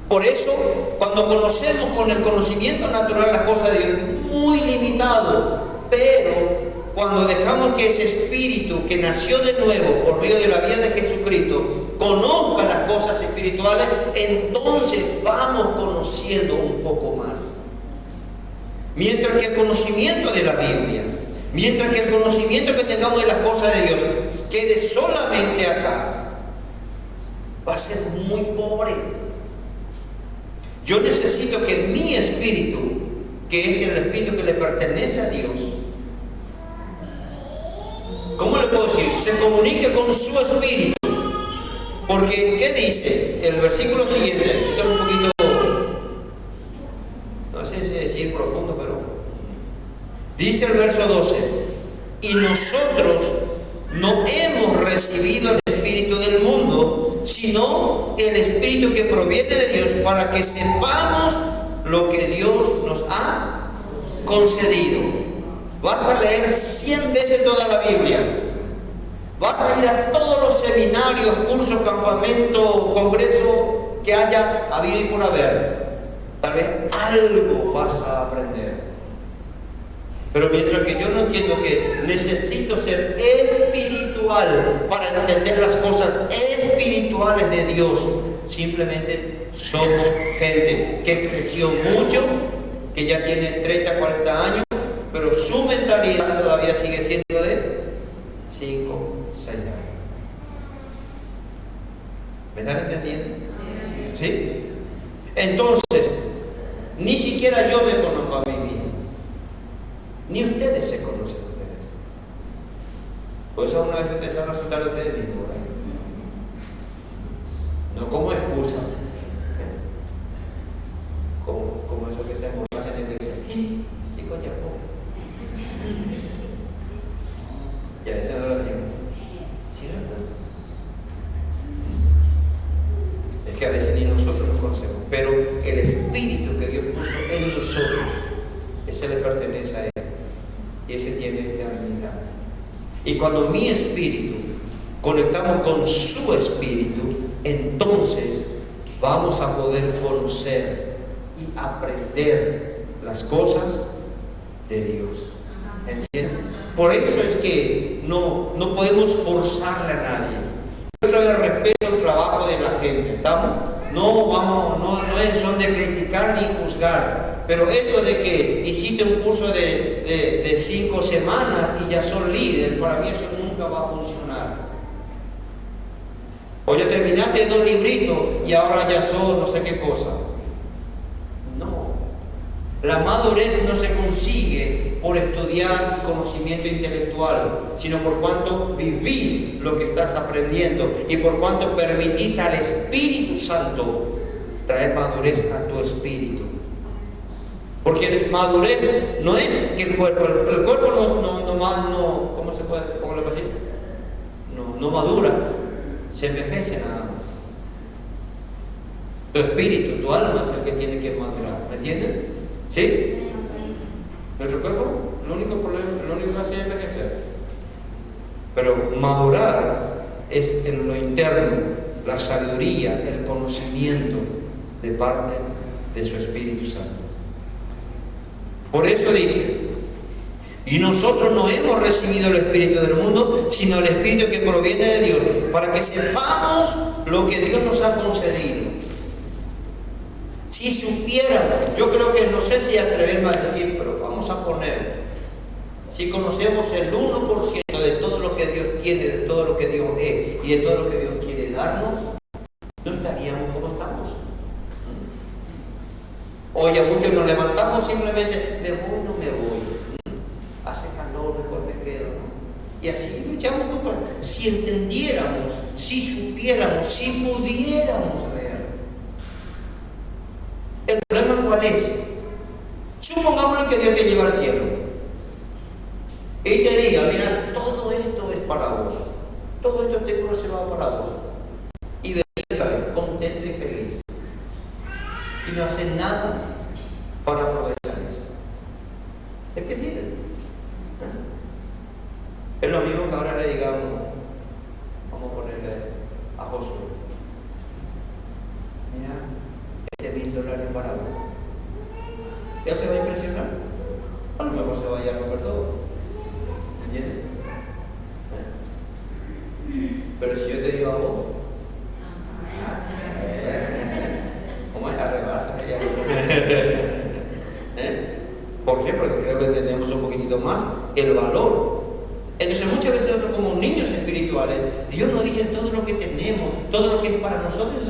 Por eso, cuando conocemos con el conocimiento natural las cosas de Dios, es muy limitado. Pero cuando dejamos que ese espíritu que nació de nuevo por medio de la vida de Jesucristo conozca las cosas espirituales, entonces vamos conociendo un poco más. Mientras que el conocimiento de la Biblia, mientras que el conocimiento que tengamos de las cosas de Dios quede solamente acá, va a ser muy pobre. Yo necesito que mi espíritu, que es el espíritu que le pertenece a Dios, ¿cómo le puedo decir? Se comunique con su espíritu. Porque, ¿qué dice? El versículo siguiente, esto es un poquito, no sé si decir profundo, pero dice el verso 12, y nosotros no hemos recibido el espíritu del mundo, sino el espíritu que proviene de Dios, para que sepamos lo que Dios nos ha concedido. Vas a leer 100 veces toda la Biblia. Vas a ir a todos los seminarios, cursos, campamentos, congresos que haya habido y por haber. Tal vez algo vas a aprender. Pero mientras que yo no entiendo que necesito ser espiritual para entender las cosas espirituales de Dios, simplemente somos gente que creció mucho, que ya tiene 30, 40 años, pero su mentalidad todavía sigue siendo de 5, 6 años. ¿Me están entendiendo? ¿Sí? Entonces, ni siquiera yo me conozco a mí mismo. Ni ustedes se conocen a ustedes. Por eso una vez ustedes se van a resultar de ustedes mismos, ¿verdad? No como excusa. Como eso que se emborrachan y dicen, sí, coño, y a veces no lo decimos. ¿Cierto? Es que a veces ni nosotros nos conocemos. Pero el espíritu que Dios puso en nosotros, ese le pertenece a Él. Y ese tiene eternidad. Y cuando mi espíritu conectamos con su espíritu, entonces vamos a poder conocer y aprender las cosas de Dios. ¿Entienden? Por eso es que no podemos forzarle a nadie. Otra vez respeto el trabajo de la gente. ¿Estamos? No es son de criticar ni juzgar. Pero eso de que hiciste un curso de 5 semanas y ya son líder, para mí eso nunca va a funcionar. O ya terminaste 2 libritos y ahora ya son no sé qué cosa. No. La madurez no se consigue por estudiar conocimiento intelectual, sino por cuanto vivís lo que estás aprendiendo y por cuanto permitís al Espíritu Santo traer madurez a tu espíritu. Porque madurez no es que el cuerpo no ¿cómo se puede decir? ¿Cómo le puedo decir? No madura, se envejece nada más. Tu espíritu, tu alma es el que tiene que madurar, ¿me entienden? ¿Sí? Nuestro cuerpo, lo único que hace es envejecer. Pero madurar es en lo interno, la sabiduría, el conocimiento de parte de su Espíritu Santo. Por eso dice, y nosotros no hemos recibido el Espíritu del mundo, sino el Espíritu que proviene de Dios, para que sepamos lo que Dios nos ha concedido. Si supiéramos, yo creo que no sé si atreverme a decir, pero vamos a poner, si conocemos el 1% de todo lo que Dios tiene, de todo lo que Dios es y de todo lo que Dios quiere darnos, no estaríamos como estamos. Hoy a muchos nos levantamos simplemente, me voy, no me voy. Hace calor, mejor me quedo, ¿no? Y así luchamos con cosas. Si entendiéramos, si supiéramos, si pudiéramos ver. ¿El problema cuál es? Supongámosle que Dios te lleva al cielo y te diga, mira, todo esto es para vos. Todo esto tengo reservado para vos. Y venir contento y feliz. Y no hacer nada para aprovechar eso. ¿Es que sirve? Es lo mismo que ahora le digamos, vamos a ponerle a Josué, mira, $1,000 para vos. ¿Ya se va a impresionar? A lo mejor se va a ir a romper todo. ¿Entiendes? Pero si yo te digo a vos, ¿cómo es? Arrebata ella. ¿Por qué? Porque creo que entendemos un poquitito más el valor. Entonces muchas veces nosotros como niños espirituales, Dios nos dice todo lo que tenemos, todo lo que es para nosotros,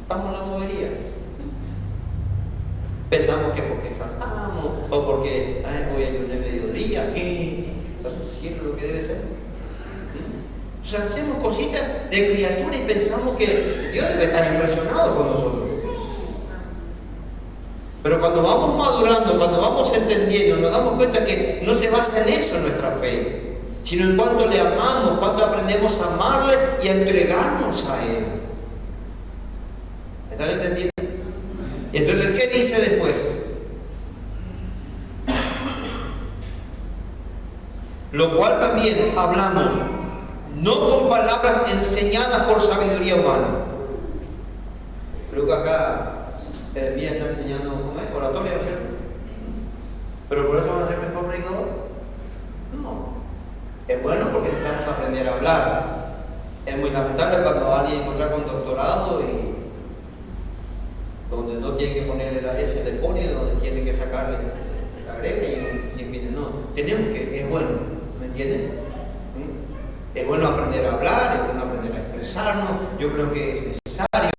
estamos en la bobería. Pensamos que porque saltamos, o porque hoy hay un mediodía, así es lo que debe ser. O sea, hacemos cositas de criatura y pensamos que Dios debe estar impresionado con nosotros. Pero cuando vamos madurando, cuando vamos entendiendo, nos damos cuenta que no se basa en eso nuestra fe, sino en cuánto le amamos, cuánto aprendemos a amarle y a entregarnos a Él. ¿Están entendiendo? Y entonces, ¿qué dice después? lo cual también hablamos, no con palabras enseñadas por sabiduría humana. Creo que acá Mira está enseñando ¿cómo es? Oratoria, ¿cierto? Pero por eso van a ser mejor predicador. No. Es bueno porque necesitamos aprender a hablar. Es muy lamentable cuando alguien encuentra con doctorado y donde no tiene que ponerle la S, le pone, donde tiene que sacarle, agrega y en fin, no. Tenemos que, es bueno, ¿me entienden? Es bueno aprender a hablar, es bueno aprender a expresarnos. Yo creo que es necesario,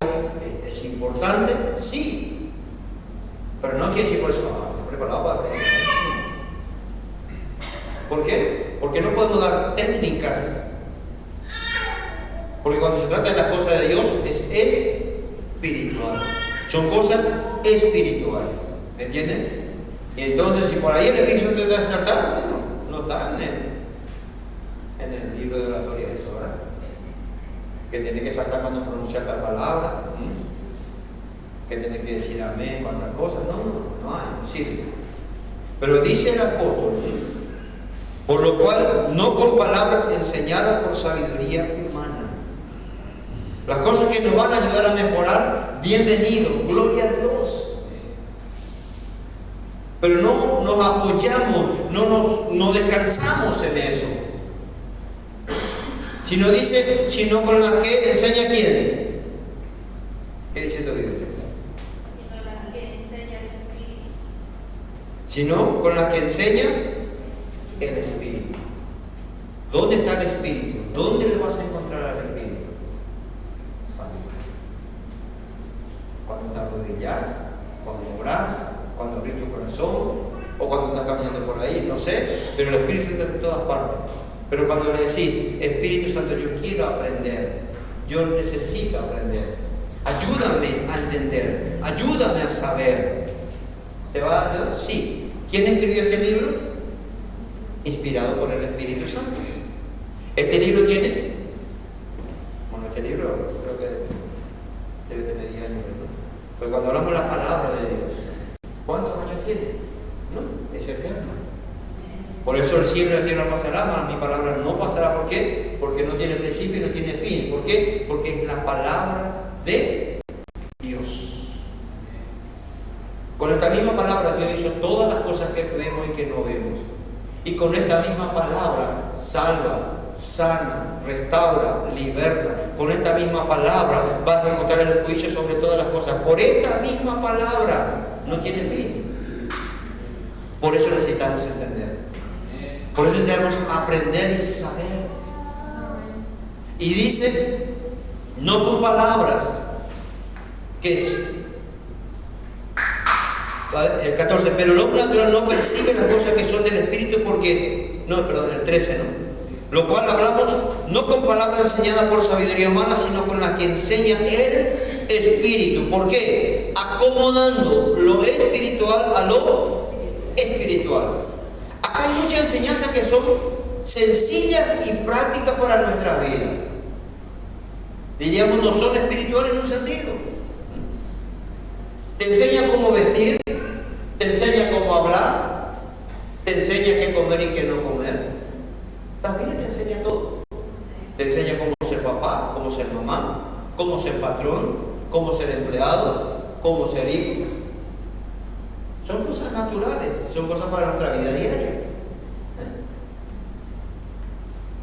es importante, sí. Pero no quiere decir por eso, estoy preparado para aprender. ¿Por qué? Porque no podemos dar técnicas. Porque cuando se trata de las cosas de Dios es espiritual. Son cosas espirituales. ¿Me entienden? Y entonces si por ahí el Espíritu Santo te da saltar, bueno, no está en el libro de oratoria eso, ¿verdad? Que tiene que saltar cuando pronuncia tal palabra, que tiene que decir amén para otras cosas. No hay, imposible. Pero dice el apóstol, por lo cual no con palabras enseñadas por sabiduría humana. Las cosas que nos van a ayudar a mejorar, bienvenido, gloria a Dios. Pero no nos apoyamos, no descansamos en eso. Sino dice, sino con las que enseña quién. ¿Qué dice tu Biblia? Sino las que enseña el Espíritu. Sino con las que enseña el Espíritu. ¿Dónde está el Espíritu? ¿Dónde le vas a encontrar al Espíritu? Cuando te arrodillas, cuando oras, cuando abres tu corazón, o cuando estás caminando por ahí, no sé, pero el Espíritu Santo está en todas partes. Pero cuando le decís, Espíritu Santo, yo quiero aprender, yo necesito aprender, ayúdame a entender, ayúdame a saber, ¿te va a ayudar? Sí. ¿Quién escribió este libro? Inspirado por el Espíritu Santo. Este libro tiene, bueno, este libro creo que debe tener 10 años, ¿no? Pero cuando hablamos de la palabra de Dios, ¿cuántos años tiene? No, es eterno. Por eso el cielo y la tierra pasará, mi palabra no pasará. ¿Por qué? Porque no tiene principio y no tiene fin. ¿Por qué? Porque es la palabra de Dios. Con esta misma palabra Dios hizo todas las cosas que vemos y que no vemos. Y con esta misma palabra salva, sana, restaura, liberta. Con esta misma palabra va a ejecutar el juicio sobre todas las cosas. Por esta misma palabra no tiene fin. Por eso necesitamos entender. Por eso necesitamos aprender y saber. Y dice, no con palabras, que es el 14, pero el hombre natural no percibe las cosas que son del Espíritu porque, el 13, lo cual hablamos no con palabras enseñadas por sabiduría humana, sino con las que enseña el Espíritu. ¿Por qué? Acomodando lo espiritual a lo espiritual. Acá hay muchas enseñanzas que son sencillas y prácticas para nuestra vida. Diríamos, no son espirituales en un sentido. Te enseña cómo vestir, te enseña cómo hablar, te enseña qué comer y qué no comer. La Biblia te enseña todo. Te enseña cómo ser papá, cómo ser mamá, cómo ser patrón, cómo ser empleado, cómo ser hijo. Son cosas naturales, son cosas para nuestra vida diaria.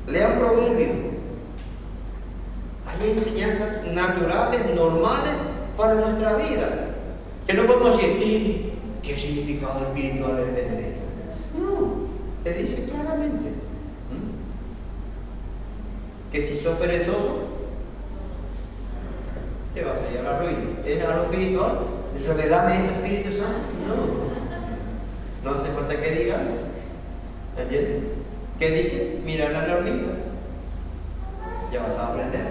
Lean Proverbios. Hay enseñanzas naturales, normales para nuestra vida. Que no podemos decir, ¿qué significado espiritual es tener esto? No, te dice claramente que si sos perezoso, te vas a ir a la ruina. ¿Es a lo espiritual? ¿Revelame el Espíritu Santo? No hace falta que diga. ¿Entiendes? ¿Qué dice? Mirar a la hormiga. Ya vas a aprender.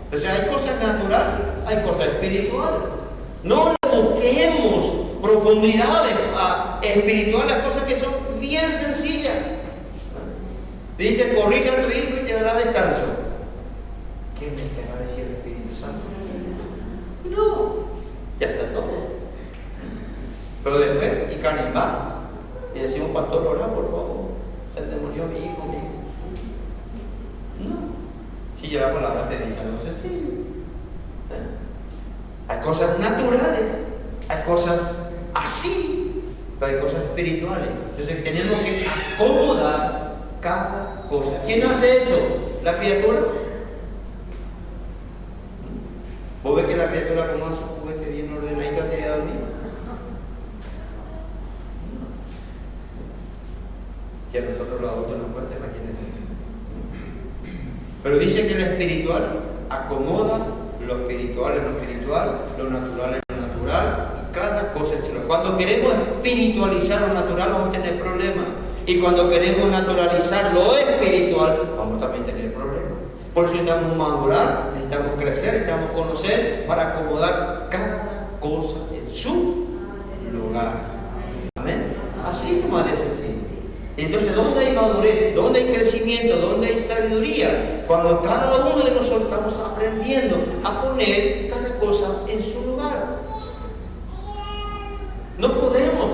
Entonces hay cosas naturales, hay cosas espirituales. No le busquemos profundidades espirituales, las cosas que son bien sencillas. Dice, corrija a tu hijo y te dará descanso. ¿Qué me va a decir el Espíritu Santo? No, ya está todo. Pero después, y carimba, y decimos, pastor, ora por favor. Se endemonió mi hijo, Y ya la palabra te dice algo sencillo. Hay cosas naturales, hay cosas así, pero hay cosas espirituales. Entonces tenemos que acomodar cada cosa. ¿Quién hace eso? ¿La criatura? ¿Vos ves que la criatura como hace un juguete bien ordenadito antes de dormir? Si a nosotros los adultos nos cuesta, imagínense. Pero dice que lo espiritual acomoda lo espiritual en lo espiritual, lo natural en lo natural, y cada cosa en sí. Cuando queremos espiritualizar lo natural vamos a tener problemas, y cuando queremos naturalizar lo espiritual vamos también a tener problemas. Por eso necesitamos madurar, necesitamos crecer, necesitamos conocer para acomodar cada cosa en su lugar. Amén. Así como de sencillo. Entonces, ¿dónde hay madurez? ¿Dónde hay crecimiento? ¿Dónde hay sabiduría? Cuando cada uno de nosotros estamos aprendiendo a poner cada cosa en su lugar. No podemos.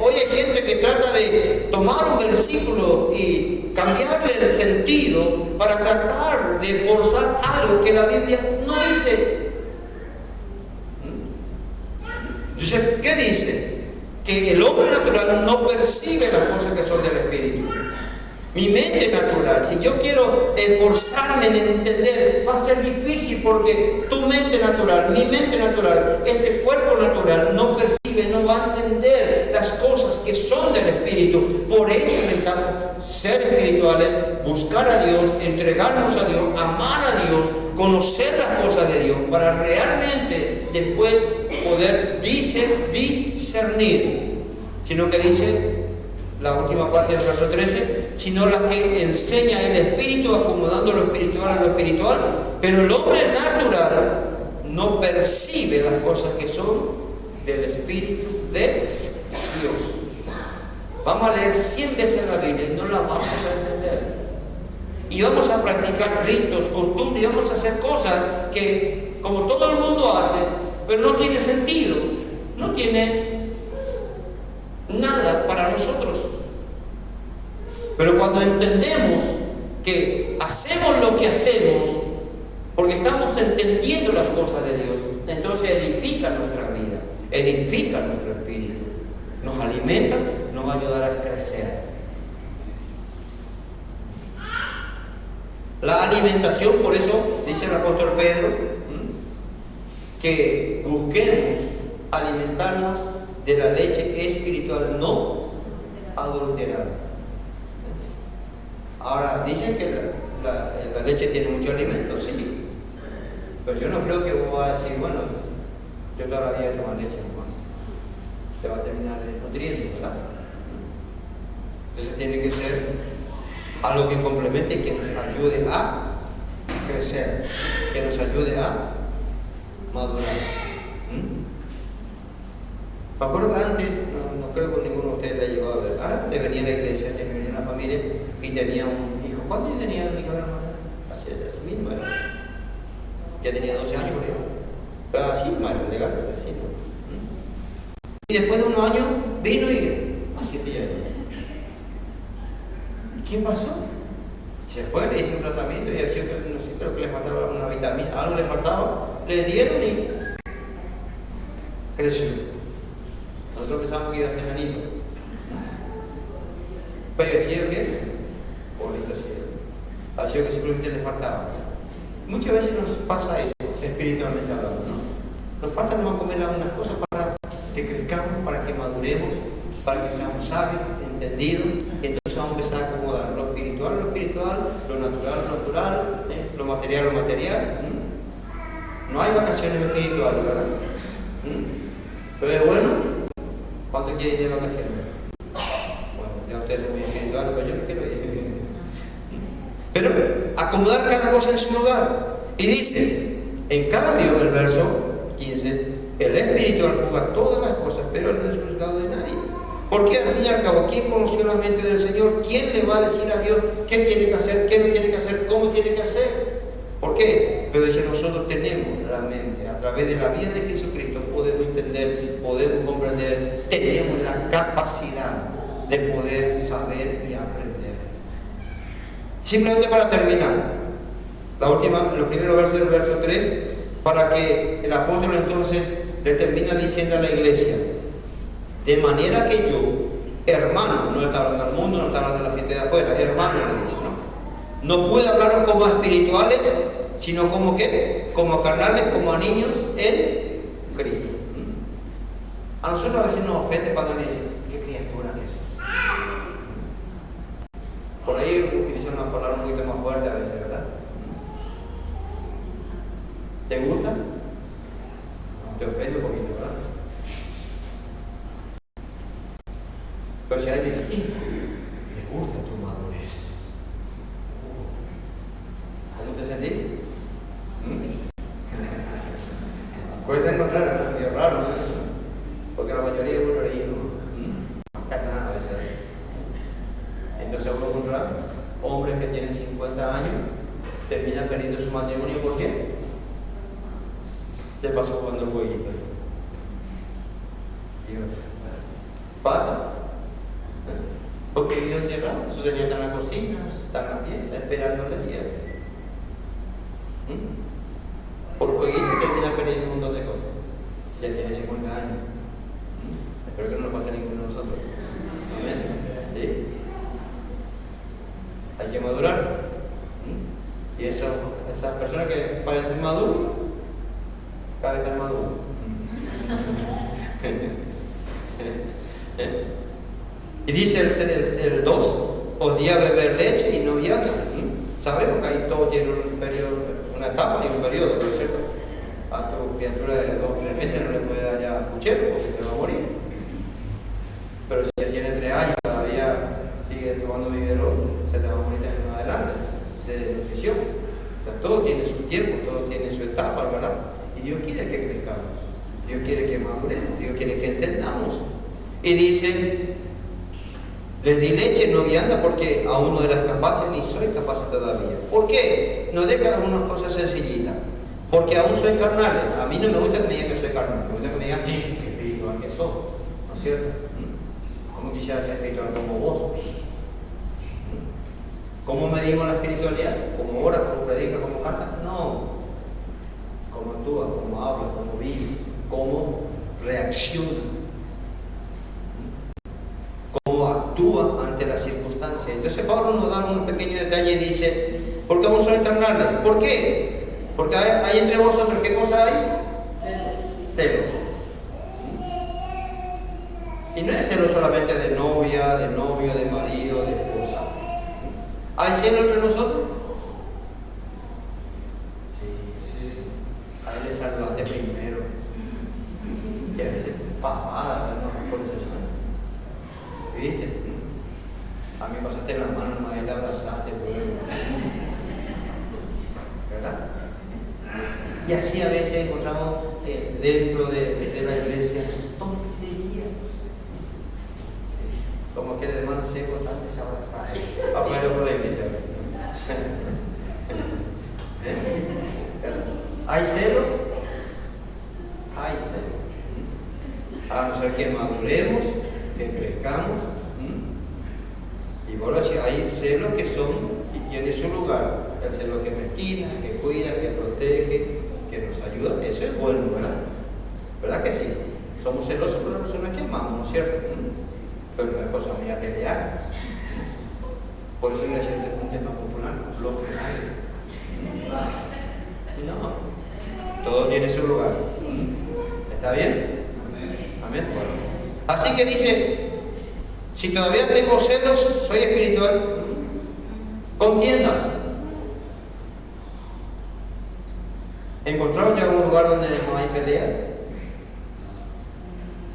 Hoy hay gente que trata de tomar un versículo y cambiarle el sentido para tratar de forzar algo que la Biblia no dice. Entonces, ¿qué dice? Que el hombre natural no percibe las cosas que son del Espíritu. Mi mente natural, si yo quiero esforzarme en entender, va a ser difícil porque tu mente natural, mi mente natural, este cuerpo natural no percibe, no va a entender las cosas que son del Espíritu. Por eso necesitamos ser espirituales, buscar a Dios, entregarnos a Dios, amar a Dios, conocer las cosas de Dios para realmente después poder discernir, sino que dice la última parte del verso 13, sino la que enseña el Espíritu, acomodando lo espiritual a lo espiritual, pero el hombre natural no percibe las cosas que son del Espíritu de Dios. Vamos a leer 100 veces la Biblia y no la vamos a entender. Y vamos a practicar ritos, costumbres, y vamos a hacer cosas que, como todo el mundo hace, pero no tiene sentido, no tiene nada para nosotros. Pero cuando entendemos que hacemos lo que hacemos porque estamos entendiendo las cosas de Dios, entonces edifica nuestra vida, edifica nuestro espíritu, nos alimenta, nos va a ayudar a crecer. La alimentación, por eso dice el apóstol Pedro, que busquemos alimentarnos de la leche espiritual no adulterada. Ahora, dicen que la leche tiene mucho alimento, sí, pero yo no creo que vos vas a decir, bueno, yo toda la vida tomo leche nomás, te va a terminar desnutriendo, ¿verdad? Entonces tiene que ser algo que complemente y que nos ayude a crecer, que nos ayude a madurar. Me acuerdo que antes, no creo que ninguno de ustedes la llegó a ver, antes venía a la iglesia, venía una familia y tenía un hijo. ¿Cuántos años tenía el hijo de la hermana? Así mismo era. Ya tenía 12 años por ejemplo. Pero así mismo era, legalmente así, ¿no? Y después de unos años vino y así te lleva. ¿Qué pasó? Se fue, le hizo un tratamiento y no sé, creo que le faltaba una vitamina, algo le faltaba, le dieron y creció. Nosotros pensábamos que iba a ser nanito. Pero decía que, bonito cielo, pareció que simplemente le faltaba. Muchas veces nos pasa eso, espiritualmente hablando, ¿no? Nos falta nomás comer algunas cosas para que crezcamos, para que maduremos, para que seamos sabios, entendidos, y entonces vamos a empezar a acomodar lo espiritual, lo natural, lo material. No hay vacaciones espirituales, ¿verdad? Pero es bueno, ¿cuánto quieren ir de vacaciones? Bueno, ya ustedes son muy espirituales, pero yo no quiero ir. Pero acomodar cada cosa en su lugar. Y dice, en cambio, el verso 15, el espiritual juzga todas las cosas, pero él no es juzgado de nadie. Porque al fin y al cabo, ¿quién conoció la mente del Señor? ¿Quién le va a decir a Dios qué tiene que hacer, qué no tiene que hacer, cómo tiene que hacer? ¿Por qué? Pero dice, nosotros tenemos la mente, a través de la vida de Jesucristo podemos entender, podemos comprender, tenemos la capacidad de poder saber y aprender. Simplemente para terminar, los primeros versos del verso 3, para que el apóstol entonces le termina diciendo a la iglesia: de manera que yo, hermano, no está hablando al mundo, no está hablando a la gente de afuera, hermano le dice, no pude hablaros como a espirituales, sino como ¿qué? Como a carnales, como a niños en Cristo. A nosotros a veces nos ofende cuando le dicen: ¿qué criatura que es? Por ahí utilizan una palabra un poquito más fuerte a veces, ¿verdad? ¿Te gusta? Te ofende un poquito, ¿verdad? Pero si alguien dice: me gusta tu madurez. ¿Cómo te sentís? Cuesta encontrar, ¿verdad? Es raro, ¿no? Porque la mayoría de uno ahí no cae nada a veces. Entonces uno encuentra hombres que tienen 50 años, terminan perdiendo su matrimonio. ¿Por qué? Se pasó jugando el jueguito. Dios. ¿Pasa? Porque vive encerrado, su señor está en la cocina, está en la pieza, esperando el día. Por jueguito termina perdiendo un montón de cosas. Ya tiene 50 años. Espero que no nos pase a ninguno de nosotros. Amén. ¿Sí? Hay que madurar. Y esas personas que parecen maduras, cada vez están maduros. Y dice el 2: podía beber leche y no vianda. Sabemos que ahí todo tiene un periodo, una etapa y un periodo, ¿no es cierto? A tu criatura de 2 o 3 meses no le puede dar ya puchero porque se va a morir. Pero si él tiene 3 años todavía sigue tomando biberón, se te va a morir también más adelante de desnutrición. O sea, todo tiene su tiempo, todo tiene su etapa, ¿verdad? Y Dios quiere que crezcamos, Dios quiere que maduremos, Dios quiere que entendamos. Y dice: les di leche, no vianda, porque aún no eras capaces, ni soy capaz todavía. ¿Por qué? Nos deja algunas cosas sencillitas. Porque aún soy carnal. A mí no me gusta que me digan que soy carnal, me gusta que me digan: qué espiritual que sos, ¿no es cierto? ¿Cómo quisiera ser espiritual como vos? ¿Cómo medimos la espiritualidad? ¿Cómo ora, cómo predica, cómo canta? No. ¿Cómo actúa, cómo habla, cómo vive, cómo reacciona? Cómo actúa ante las circunstancias. Entonces Pablo nos da un pequeño detalle y dice: porque aún soy carnal. ¿Por qué? Porque hay entre vosotros, ¿qué cosa hay? Celos. Y no es celos solamente de novia, de novio, de marido, de esposa. ¿Hay celos entre nosotros? Sí. A él le saludaste primero. Y a veces pavada, ¿no? Por eso, ¿viste? A mí pasaste la mano, a él abrazaste, ¿verdad? Y así a veces encontramos dentro de la iglesia tonterías. Como que el hermano seco tanto se abraza. Apoyo por la iglesia. ¿Hay celos? Hay celos. A no ser que maduremos, que crezcamos. Y por así hay celos que son y tiene su lugar. El celo que mezquina, que cuida, que protege, que nos ayuda. Eso es bueno, ¿verdad? ¿Verdad que sí? Somos celosos por las personas que amamos, ¿no es cierto? Pero no es cosa mía pelear. Por eso me decía un tema con fulano, lo que hay. No. Todo tiene su lugar. ¿Está bien? Amén. Bueno. Así que dice: si todavía tengo celos, soy espiritual. Contienda. ¿Encontramos ya un lugar donde no hay peleas?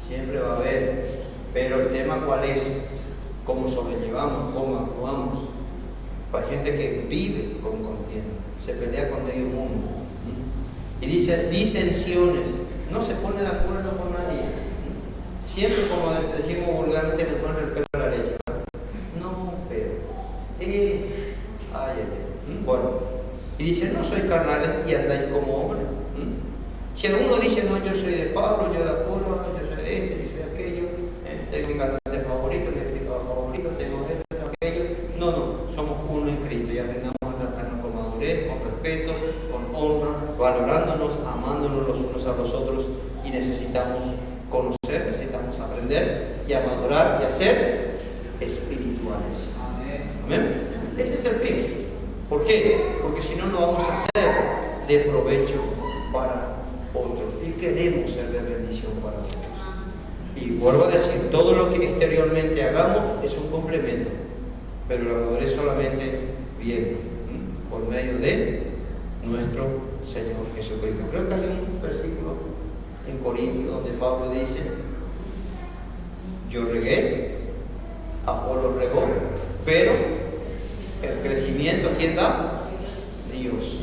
Siempre va a haber. Pero el tema ¿cuál es? ¿Cómo sobrellevamos? ¿Cómo actuamos? Hay gente que vive con contienda, se pelea con medio mundo. Y dice disensiones. No se pone de acuerdo con nadie. Siempre, como decimos vulgarmente, le ponen el pelo a la leche. No, pero es. Ay. Bueno, y dice: no sois carnales y andáis como hombres. Si alguno dice: no, yo soy de Pablo, yo de Apolo, yo soy de este, yo soy de aquello, tengo mi cantante favorito, mi escritor favorito, tengo esto, tengo aquello. No, somos uno en Cristo y aprendamos a tratarnos con madurez, con respeto, valorándonos, amándonos los unos a los otros, y necesitamos conocer, necesitamos aprender y a madurar y a ser espirituales. Amén. Ese es el fin. ¿Por qué? Porque si no, no vamos a ser de provecho para otros, y queremos ser de bendición para otros. Y vuelvo a decir, todo lo que exteriormente hagamos es un complemento, pero la madurez solamente viene por medio de nuestro Señor Jesucristo. Creo que hay un versículo en Corintios donde Pablo dice: yo regué, Apolo regó, pero el crecimiento, ¿quién da? Dios.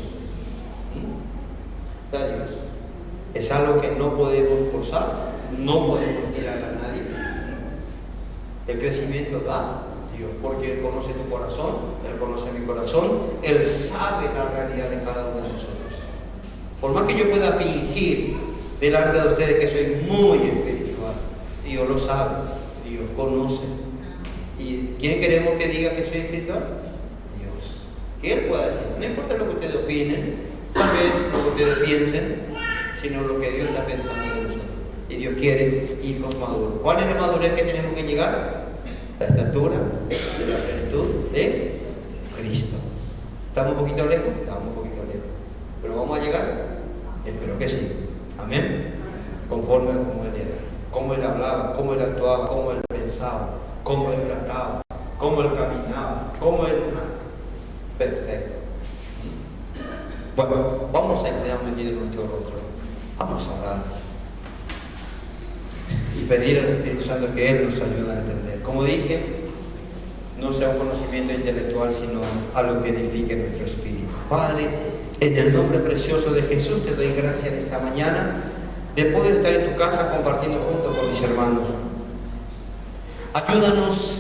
Da Dios. Es algo que no podemos forzar, no podemos tirar a nadie. El crecimiento da Dios, porque Él conoce tu corazón, Él conoce mi corazón, Él sabe la realidad de cada uno de nosotros. Por más que yo pueda fingir delante de ustedes que soy muy espiritual, Dios lo sabe, Dios conoce. ¿Y quién queremos que diga que soy espiritual? Dios. Que Él pueda decir, no importa lo que ustedes opinen, tal vez lo que ustedes piensen, sino lo que Dios está pensando de nosotros. Y Dios quiere hijos maduros. ¿Cuál es la madurez que tenemos que llegar? La estatura de la plenitud de Cristo. ¿Estamos un poquito lejos? Estamos un poquito lejos. ¿Pero vamos a llegar? Espero que sí. Amén. Conforme a cómo Él era, cómo Él hablaba, cómo Él actuaba, cómo Él pensaba, cómo Él trataba, cómo Él caminaba, cómo Él... Perfecto. Bueno, vamos a inclinarnos allí de nuestro rostro. Vamos a orar y pedir al Espíritu Santo que Él nos ayude a entender. Como dije, no sea un conocimiento intelectual, sino algo que edifique nuestro espíritu. Padre, en el nombre precioso de Jesús, te doy gracias esta mañana de poder estar en tu casa compartiendo junto con mis hermanos. Ayúdanos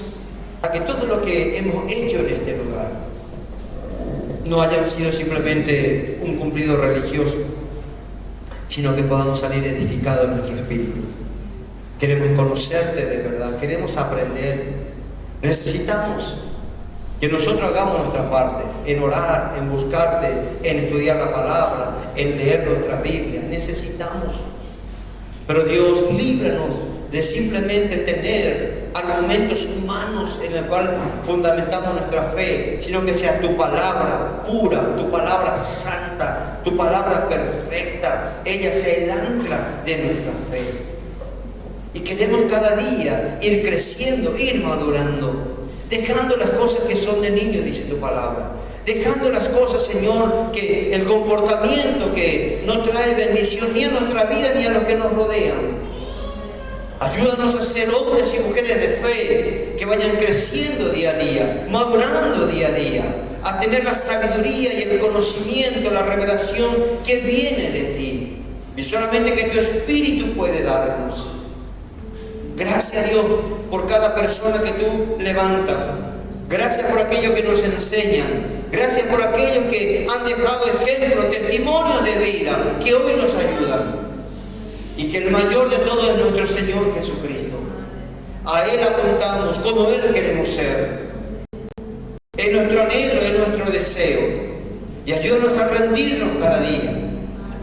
a que todo lo que hemos hecho en este lugar no hayan sido simplemente un cumplido religioso, sino que podamos salir edificados en nuestro espíritu. Queremos conocerte de verdad, queremos aprender. Necesitamos que nosotros hagamos nuestra parte en orar, en buscarte, en estudiar la palabra, en leer nuestra Biblia. Necesitamos. Pero Dios, líbranos de simplemente tener argumentos humanos en el cual fundamentamos nuestra fe, sino que sea tu palabra pura, tu palabra santa, tu palabra perfecta. Ella sea el ancla de nuestra fe. Y queremos cada día ir creciendo, ir madurando, dejando las cosas que son de niño, dice tu palabra. Dejando las cosas, Señor, que el comportamiento que no trae bendición ni a nuestra vida ni a los que nos rodean. Ayúdanos a ser hombres y mujeres de fe que vayan creciendo día a día, madurando día a día, a tener la sabiduría y el conocimiento, la revelación que viene de ti. Y solamente que tu Espíritu puede darnos. Gracias, Dios, por cada persona que tú levantas. Gracias por aquellos que nos enseñan. Gracias por aquellos que han dejado ejemplos, testimonios de vida, que hoy nos ayudan. Y que el mayor de todos es nuestro Señor Jesucristo. A Él apuntamos, como Él queremos ser. Es nuestro anhelo, es nuestro deseo. Y ayúdanos a rendirnos cada día,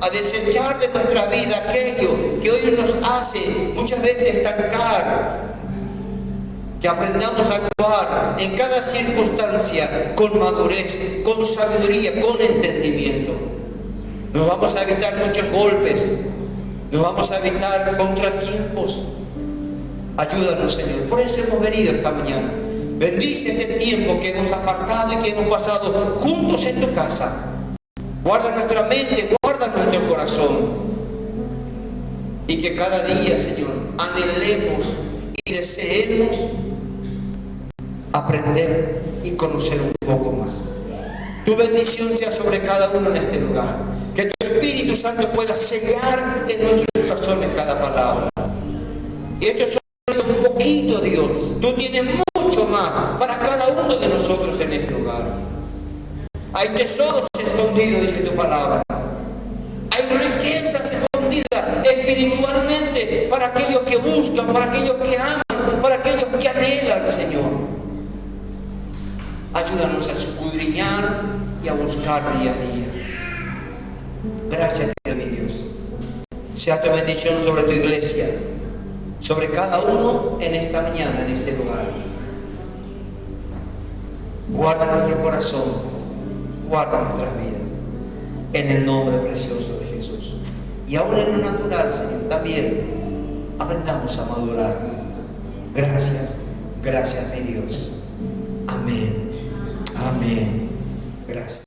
a desechar de nuestra vida aquello que hoy nos hace muchas veces estancar. Que aprendamos a actuar en cada circunstancia con madurez, con sabiduría, con entendimiento. Nos vamos a evitar muchos golpes, nos vamos a evitar contratiempos. Ayúdanos, Señor. Por eso hemos venido esta mañana. Bendice este tiempo que hemos apartado y que hemos pasado juntos en tu casa. Guarda nuestra mente, guarda nuestro corazón. Y que cada día, Señor, anhelemos y deseemos aprender y conocer un poco más. Tu bendición sea sobre cada uno en este lugar. Que tu Espíritu Santo pueda sellar en nuestros corazones cada palabra. Y esto es solo un poquito, Dios. Tú tienes mucho más para cada uno de nosotros en este lugar. Hay tesoros escondidos, dice tu palabra. Hay riquezas escondidas espiritualmente para aquellos que buscan, para aquellos que aman, para aquellos que anhelan, Señor. Ayúdanos a escudriñar y a buscar día a día. Gracias. sea tu bendición sobre tu iglesia, sobre cada uno en esta mañana, en este lugar. Guarda nuestro corazón, guarda nuestras vidas, en el nombre precioso de Jesús. Y aún en lo natural, Señor, también aprendamos a madurar. Gracias, gracias mi Dios. Amén, amén. Gracias.